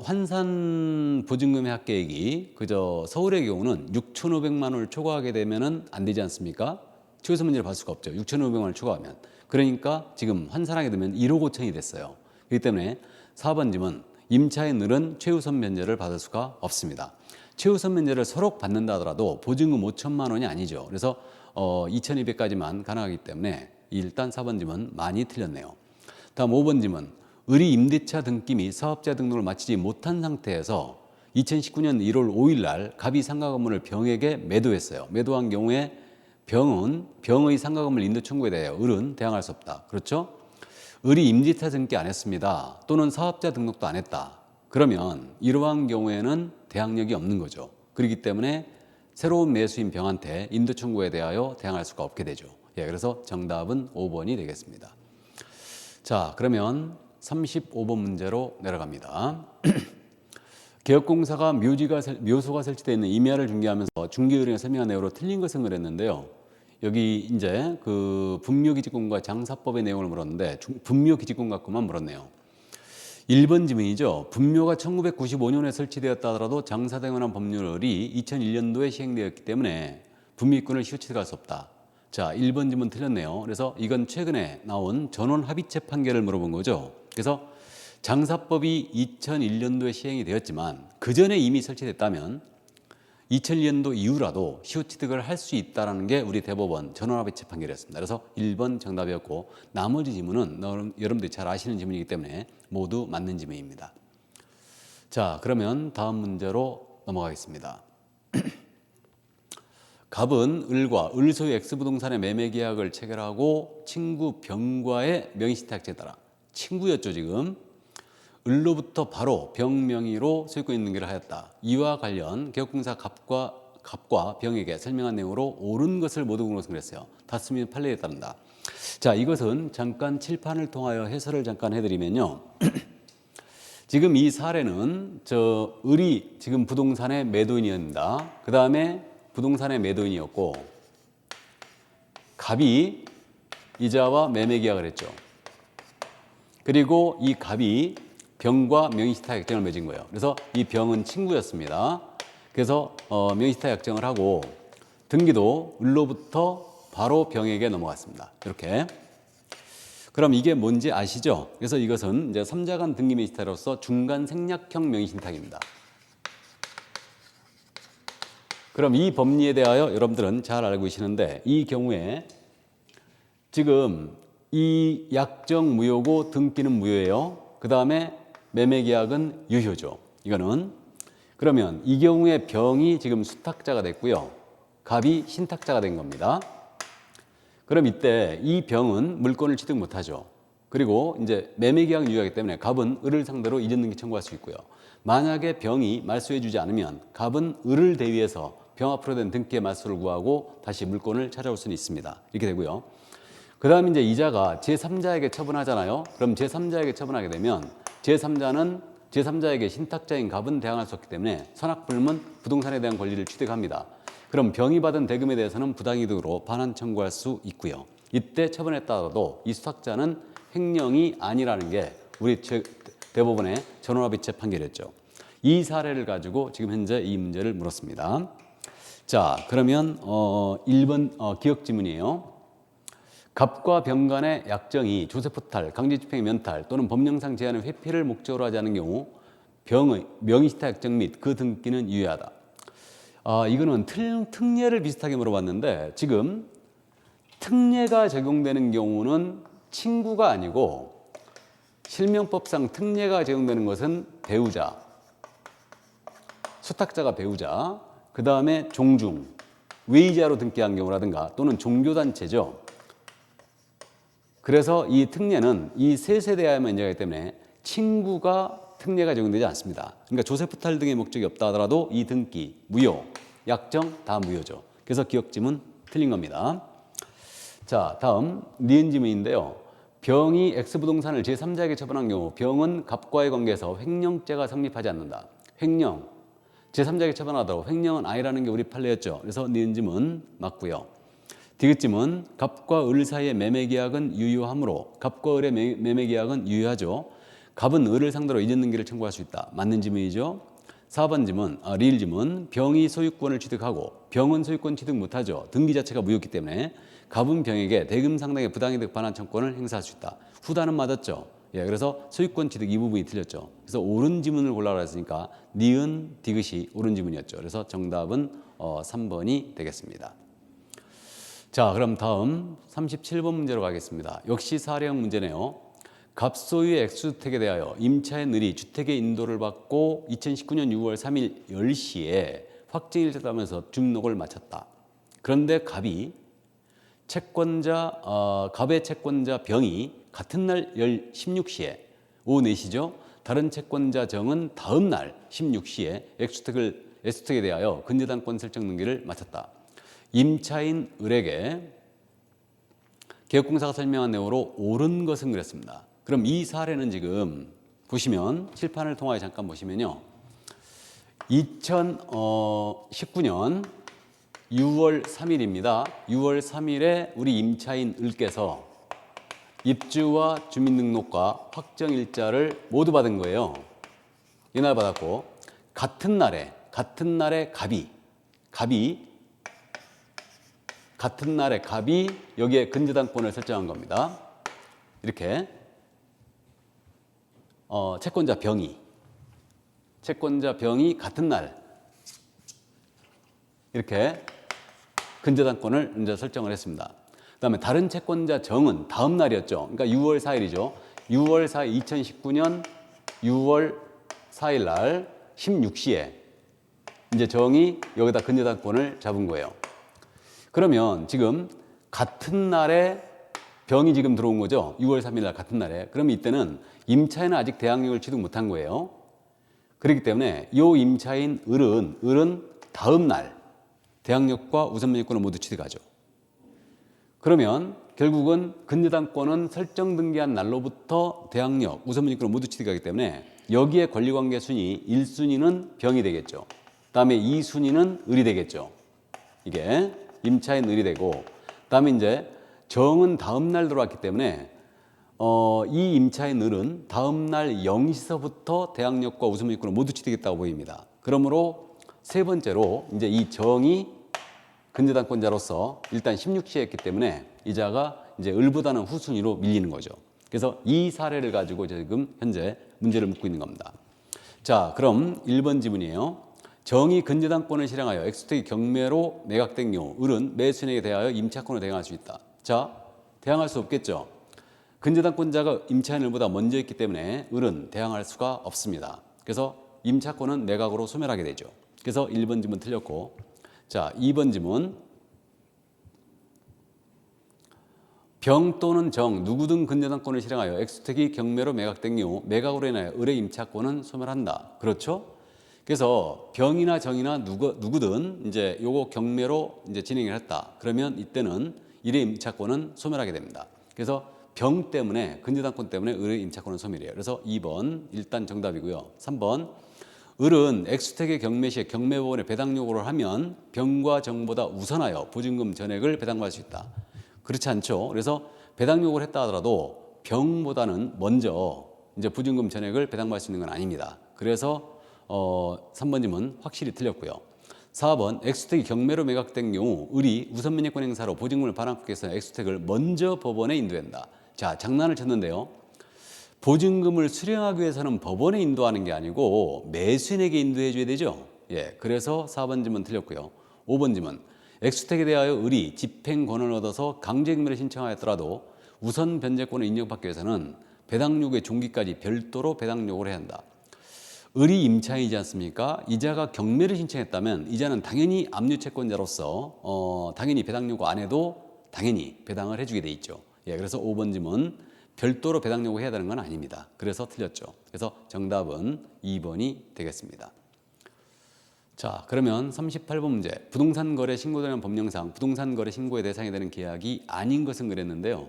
환산 보증금의 합계액이 그저 서울의 경우는 6,500만 원을 초과하게 되면은 안 되지 않습니까? 최우선 변제를 받을 수가 없죠. 6,500만 원을 초과하면. 그러니까 지금 환산하게 되면 1억 5천이 됐어요. 그렇기 때문에 4번 질문. 임차인 을은 최우선 변제를 받을 수가 없습니다. 최우선 면제를 서로 받는다 하더라도 보증금 5천만 원이 아니죠. 그래서 2,200까지만 가능하기 때문에 일단 4번 질문 많이 틀렸네요. 다음 5번 질문. 을이 임대차 등기 및 사업자 등록을 마치지 못한 상태에서 2019년 1월 5일 날 갑이 상가 건물을 병에게 매도했어요. 매도한 경우에 병의 상가 건물 인도 청구에 대하여 을은 대항할 수 없다. 그렇죠? 을이 임대차 등기 안 했습니다. 또는 사업자 등록도 안 했다. 그러면 이러한 경우에는 대항력이 없는 거죠. 그렇기 때문에 새로운 매수인 병한테 인도 청구에 대하여 대항할 수가 없게 되죠. 예, 그래서 정답은 5번이 되겠습니다. 자, 그러면 35번 문제로 내려갑니다. 개혁공사가 묘소가 설치되어 있는 임야를 중개하면서 중개의뢰인이 설명한 내용으로 틀린 것은 그랬는데요. 여기 이제 그 분묘기지권과 장사법의 내용을 물었는데 분묘기지권 갖고만 물었네요. 1번 지문이죠. 분묘가 1995년에 설치되었다 하더라도 장사에 관한 법률이 2001년도에 시행되었기 때문에 분묘권을 시효취득할 수 없다. 자, 1번 지문 틀렸네요. 그래서 이건 최근에 나온 전원합의체 판결을 물어본 거죠. 그래서 장사법이 2001년도에 시행이 되었지만 그 전에 이미 설치됐다면 2001년도 이후라도 시효취득을 할 수 있다는 게 우리 대법원 전원합의체 판결이었습니다. 그래서 1번 정답이었고 나머지 지문은 여러분들이 잘 아시는 지문이기 때문에 모두 맞는 지문입니다. 자, 그러면 다음 문제로 넘어가겠습니다. 갑은 을과 을 소유 X부동산의 매매 계약을 체결하고 친구 병과의 명의신탁제에 따라 친구였죠 지금. 을로부터 바로 병 명의로 소유권 인등기를 하였다. 이와 관련 개혁공사 갑과 병에게 설명한 내용으로 옳은 것을 모두 공로서 그랬어요. 다툼이 판례에 따른다. 자, 이것은 잠깐 칠판을 통하여 해설을 잠깐 해드리면요. 지금 이 사례는 을이 지금 부동산의 매도인이었습니다. 그 다음에 부동산의 매도인이었고 갑이 이자와 매매 계약을 했죠. 그리고 이 갑이 병과 명의신탁 약정을 맺은 거예요. 그래서 이 병은 친구였습니다. 그래서 명의신탁 약정을 하고 등기도 을로부터 바로 병에게 넘어갔습니다. 이렇게. 그럼 이게 뭔지 아시죠? 그래서 이것은 이제 3자 간 등기 명의신탁으로서 중간 생략형 명의신탁입니다. 그럼 이 법리에 대하여 여러분들은 잘 알고 계시는데 이 경우에 지금 이 약정 무효고 등기는 무효예요. 그 다음에 매매계약은 유효죠. 이거는 그러면 이 경우에 병이 지금 수탁자가 됐고요. 갑이 신탁자가 된 겁니다. 그럼 이때 이 병은 물권을 취득 못하죠. 그리고 이제 매매계약은 유효하기 때문에 갑은 을을 상대로 이전등기 청구할 수 있고요. 만약에 병이 말소해주지 않으면 갑은 을을 대위해서 병 앞으로 된 등기의 말소를 구하고 다시 물권을 찾아올 수는 있습니다. 이렇게 되고요. 그 다음 이제 이자가 제3자에게 처분하잖아요. 그럼 제3자에게 처분하게 되면 제3자는 제3자에게 신탁자인 갑은 대항할 수 없기 때문에 선악불문 부동산에 대한 권리를 취득합니다. 그럼 병이 받은 대금에 대해서는 부당이득으로 반환 청구할 수 있고요. 이때 처분에 따라도 이 수탁자는 횡령이 아니라는 게 우리 대법원의 전원합의체 판결이었죠. 이 사례를 가지고 지금 현재 이 문제를 물었습니다. 자, 그러면 1번 기억 지문이에요. 갑과 병 간의 약정이 조세포탈, 강제집행의 면탈 또는 법령상 제한의 회피를 목적으로 하지 않은 경우 병의 명의신탁 약정 및 그 등기는 유효하다. 이거는 특례를 비슷하게 물어봤는데 지금 특례가 적용되는 경우는 친구가 아니고 실명법상 특례가 적용되는 것은 배우자, 수탁자가 배우자, 그 다음에 종중, 외이자로 등기한 경우라든가 또는 종교단체죠. 그래서 이 특례는 이 세 세대에만 인정하기 때문에 친구가 특례가 적용되지 않습니다. 그러니까 조세포탈 등의 목적이 없다 하더라도 이 등기, 무효, 약정 다 무효죠. 그래서 기억지문 틀린 겁니다. 자, 다음 니은 지문인데요. 병이 X부동산을 제3자에게 처분한 경우 병은 갑과의 관계에서 횡령죄가 성립하지 않는다. 횡령, 제3자에게 처분하더라도 횡령은 아니라는 게 우리 판례였죠. 그래서 니은 지문 맞고요. 디귿짐은 갑과 을 사이의 매매계약은 유효하므로 갑과 을의 매매계약은 유효하죠. 갑은 을을 상대로 이전등기를 청구할 수 있다. 맞는 지문이죠. 4번 지문, 리을 지문, 병이 소유권을 취득하고 병은 소유권 취득 못하죠. 등기 자체가 무효이기 때문에 갑은 병에게 대금 상당의 부당이득 반환 청구권을 행사할 수 있다. 후단은 맞았죠. 예, 그래서 소유권 취득 이 부분이 틀렸죠. 그래서 옳은 지문을 골라라 했으니까 니은, 디귿이 옳은 지문이었죠. 그래서 정답은 3번이 되겠습니다. 자, 그럼 다음 37번 문제로 가겠습니다. 역시 사례형 문제네요. 갑소유의 X주택에 대하여 임차인 을이 주택의 인도를 받고 2019년 6월 3일 10시에 확정일을 제도하면서 등록을 마쳤다. 그런데 갑의 채권자 병이 같은 날 16시에 오후 4시죠. 다른 채권자 정은 다음 날 16시에 X주택을 X주택에 대하여 근저당권 설정 등기를 마쳤다. 임차인 을에게 개업공사가 설명한 내용으로 옳은 것은 그랬습니다. 그럼 이 사례는 지금 보시면 칠판을 통하여 잠깐 보시면요. 2019년 6월 3일입니다. 6월 3일에 우리 임차인 을께서 입주와 주민등록과 확정일자를 모두 받은 거예요. 이날 받았고 같은 날에 갑이 여기에 근저당권을 설정한 겁니다. 이렇게 채권자 병이 같은 날 이렇게 근저당권을 이제 설정을 했습니다. 그다음에 다른 채권자 정은 다음 날이었죠. 그러니까 6월 4일이죠. 6월 4일 2019년 6월 4일 날 16시에 이제 정이 여기다 근저당권을 잡은 거예요. 그러면 지금 같은 날에 병이 지금 들어온 거죠. 6월 3일 날 같은 날에. 그러면 이때는 임차인은 아직 대항력을 취득 못한 거예요. 그렇기 때문에 이 임차인 을은 다음 날 대항력과 우선면역권을 모두 취득하죠. 그러면 결국은 근저당권은 설정 등기한 날로부터 대항력, 우선면역권을 모두 취득하기 때문에 여기에 권리관계 순위 1순위는 병이 되겠죠. 그다음에 2순위는 을이 되겠죠. 이게 임차인 을이 되고 그다음에 이제 정은 다음 날 들어왔기 때문에 이 임차인 을은 다음 날 0시서부터 대항력과 우선면역권을 모두 취득했다고 보입니다. 그러므로 세 번째로 이제 이 정이 근저당권자로서 일단 16시에 했기 때문에 이자가 이제 을보다는 후순위로 밀리는 거죠. 그래서 이 사례를 가지고 지금 현재 문제를 묻고 있는 겁니다. 자, 그럼 1번 지문이에요. 정이 근저당권을 실행하여 X주택이 경매로 매각된 경우 을은 매수인에게 대하여 임차권을 대항할 수 있다. 자, 대항할 수 없겠죠. 근저당권자가 임차인을보다 먼저 했기 때문에 을은 대항할 수가 없습니다. 그래서 임차권은 매각으로 소멸하게 되죠. 그래서 1번 지문 틀렸고, 자, 2번 지문. 병 또는 정 누구든 근저당권을 실행하여 X주택이 경매로 매각된 경우 매각으로 인하여 을의 임차권은 소멸한다. 그렇죠? 그래서 병이나 정이나 누구든 이제 요거 경매로 이제 진행을 했다. 그러면 이때는 을의 임차권은 소멸하게 됩니다. 그래서 병 때문에 근저당권 때문에 을의 임차권은 소멸이에요. 그래서 2번 일단 정답이고요. 3번 을은 X주택의 경매 시에 경매법원에 배당 요구를 하면 병과 정보다 우선하여 보증금 전액을 배당받을 수 있다. 그렇지 않죠. 그래서 배당 요구를 했다 하더라도 병보다는 먼저 이제 보증금 전액을 배당받을 수 있는 건 아닙니다. 그래서 3번 질문 확실히 틀렸고요. 4번 X주택이 경매로 매각된 경우 을이 우선면역권 행사로 보증금을 반환받기 위해서 X주택을 먼저 법원에 인도한다. 자, 장난을 쳤는데요. 보증금을 수령하기 위해서는 법원에 인도하는 게 아니고 매수인에게 인도해 줘야 되죠. 예, 그래서 4번 질문 틀렸고요. 5번 질문 X주택에 대하여 을이 집행 권한을 얻어서 강제 경매를 신청하였더라도 우선 변제권을 인정받기 위해서는 배당 요구의 종기까지 별도로 배당 요구를 해야 한다. 을이 임차인이지 않습니까? 이자가 경매를 신청했다면 이자는 당연히 압류 채권자로서 당연히 배당 요구 안 해도 당연히 배당을 해주게 돼 있죠. 예, 그래서 5번 질문 별도로 배당 요구해야 되는 건 아닙니다. 그래서 틀렸죠. 그래서 정답은 2번이 되겠습니다. 자, 그러면 38번 문제. 부동산 거래 신고되는 법령상 부동산 거래 신고의 대상이 되는 계약이 아닌 것은 그랬는데요.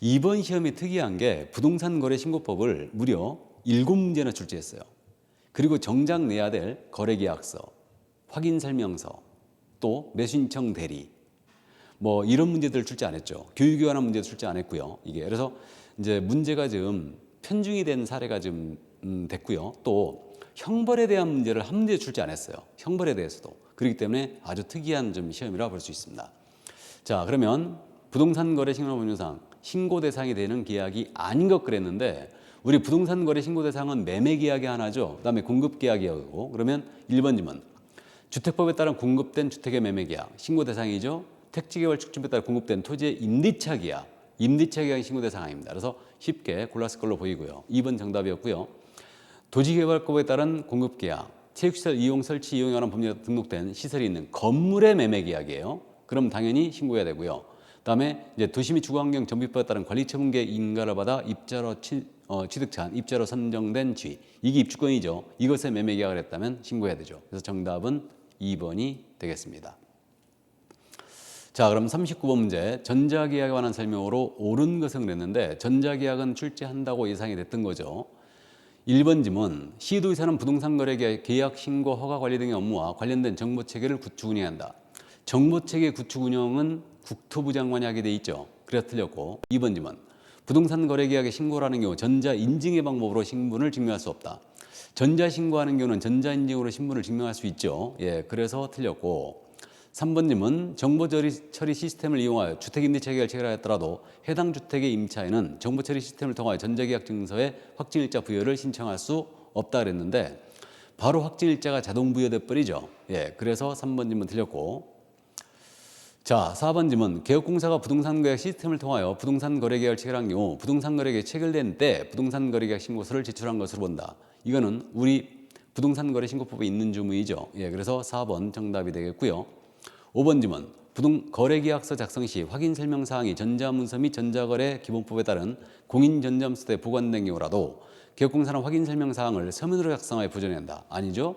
이번 시험이 특이한 게 부동산 거래 신고법을 무려 7문제나 출제했어요. 그리고 정작 내야 될 거래계약서, 확인설명서, 또 매수신청 대리, 뭐 이런 문제들을 출제 안 했죠. 교육에 관한 문제도 출제 안 했고요. 이게 그래서 이제 문제가 좀 편중이 된 사례가 좀 됐고요. 또 형벌에 대한 문제를 한 문제 출제 안 했어요. 형벌에 대해서도. 그렇기 때문에 아주 특이한 좀 시험이라 볼 수 있습니다. 자, 그러면 부동산 거래 신고법령상 신고 대상이 되는 계약이 아닌 것 그랬는데 우리 부동산 거래 신고 대상은 매매 계약이 하나죠. 그다음에 공급 계약이고 그러면 1번 질문. 주택법에 따른 공급된 주택의 매매 계약 신고 대상이죠. 택지개발 축지법에 따라 공급된 토지의 임대차 계약, 임대차 계약이 신고 대상 아닙니다. 그래서 쉽게 골랐을 걸로 보이고요. 2번 정답이었고요. 도시개발법에 따른 공급계약, 체육시설 이용 설치 이용에 관한 법률에 등록된 시설이 있는 건물의 매매 계약이에요. 그럼 당연히 신고해야 되고요. 그다음에 이제 도시 및 주거환경 정비법에 따른 관리처분계 인가를 받아 입자로 취득한 입자로 선정된 쥐, 이게 입주권이죠. 이것에 매매 계약을 했다면 신고해야 되죠. 그래서 정답은 2번이 되겠습니다. 자, 그럼 39번 문제. 전자계약에 관한 설명으로 옳은 것은 그랬는데 전자계약은 출제한다고 예상이 됐던 거죠. 1번 지문. 시도의사는 부동산 거래 계약 신고 허가 관리 등의 업무와 관련된 정보체계를 구축 운영한다. 정보체계 구축 운영은 국토부 장관이 하게 돼 있죠. 그래서 틀렸고. 2번 지문. 부동산 거래 계약의 신고라는 경우 전자 인증의 방법으로 신분을 증명할 수 없다. 전자 신고하는 경우는 전자 인증으로 신분을 증명할 수 있죠. 예, 그래서 틀렸고. 3번 질문. 정보 처리 시스템을 이용하여 주택임대체계를 체결하였더라도 해당 주택의 임차인은 정보 처리 시스템을 통하여 전자계약 증서에 확증일자 부여를 신청할 수 없다 그랬는데 바로 확증일자가 자동 부여돼 버리죠. 예, 그래서 3번 질문 틀렸고. 자, 4번 질문. 개업공사가 부동산 거래 시스템을 통하여 부동산 거래 계약을 체결한 경우 부동산 거래 계약 체결된 때 부동산 거래 계약 신고서를 제출한 것으로 본다. 이거는 우리 부동산 거래 신고법에 있는 주문이죠. 예, 그래서 4번 정답이 되겠고요. 5번 질문. 거래계약서 작성 시 확인 설명 사항이 전자문서 및 전자거래 기본법에 따른 공인전자문서에 보관된 경우라도 개업공사는 확인 설명 사항을 서면으로 작성하여 보존한다. 아니죠.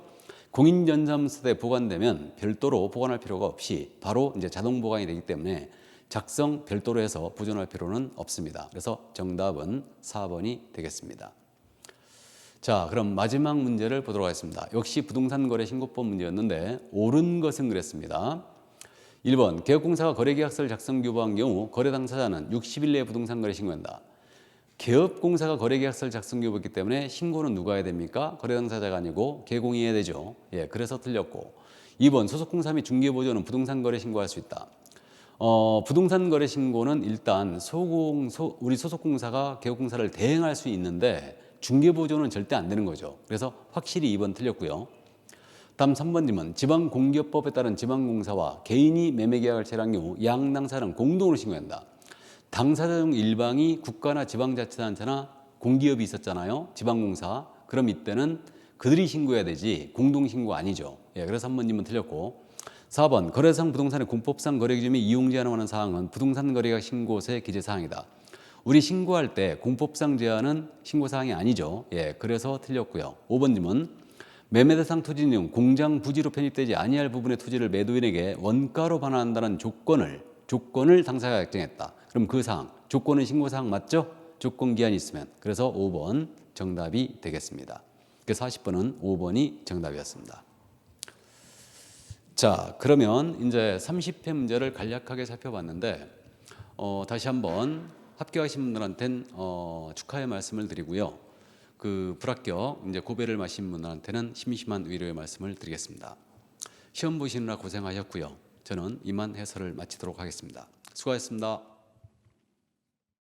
공인전자문서에 보관되면 별도로 보관할 필요가 없이 바로 이제 자동 보관이 되기 때문에 작성 별도로 해서 보존할 필요는 없습니다. 그래서 정답은 4번이 되겠습니다. 자, 그럼 마지막 문제를 보도록 하겠습니다. 역시 부동산 거래 신고법 문제였는데 옳은 것은 그랬습니다. 1번. 개업공사가 거래계약서를 작성 교부한 경우 거래 당사자는 60일 내에 부동산 거래 신고한다. 개업공사가 거래계약서를 작성 교부했기 때문에 신고는 누가 해야 됩니까? 거래 당사자가 아니고 개공이 해야 되죠. 예, 그래서 틀렸고. 2번. 소속공사 및 중개보조는 부동산 거래 신고할 수 있다. 부동산 거래 신고는 일단 우리 소속공사가 개업공사를 대행할 수 있는데 중개보조는 절대 안 되는 거죠. 그래서 확실히 2번 틀렸고요. 다음 3번 질문. 지방공기업법에 따른 지방공사와 개인이 매매계약을 체결한 경우 양당사는 공동으로 신고한다. 당사자 중 일방이 국가나 지방자치단체나 공기업이 있었잖아요. 지방공사. 그럼 이때는 그들이 신고해야 되지 공동신고 아니죠. 예, 그래서 3번 질문 틀렸고. 4번. 거래상 부동산의 공법상 거래기준 및 이용 제한을 하는 사항은 부동산 거래계약 신고서의 기재사항이다. 우리 신고할 때 공법상 제한은 신고사항이 아니죠. 예, 그래서 틀렸고요. 5번 질문. 매매 대상 토지 중 공장 부지로 편입되지 아니할 부분의 토지를 매도인에게 원가로 반환한다는 조건을 당사자가 약정했다. 그럼 그 사항, 조건은 신고사항 맞죠? 조건 기한이 있으면. 그래서 5번 정답이 되겠습니다. 그래서 40번은 5번이 정답이었습니다. 자, 그러면 이제 30회 문제를 간략하게 살펴봤는데 다시 한번 합격하신 분들한테는 축하의 말씀을 드리고요. 그 불합격 이제 고배를 마신 분들한테는 심심한 위로의 말씀을 드리겠습니다. 시험 보시느라 고생하셨고요. 저는 이만 해설을 마치도록 하겠습니다. 수고하셨습니다.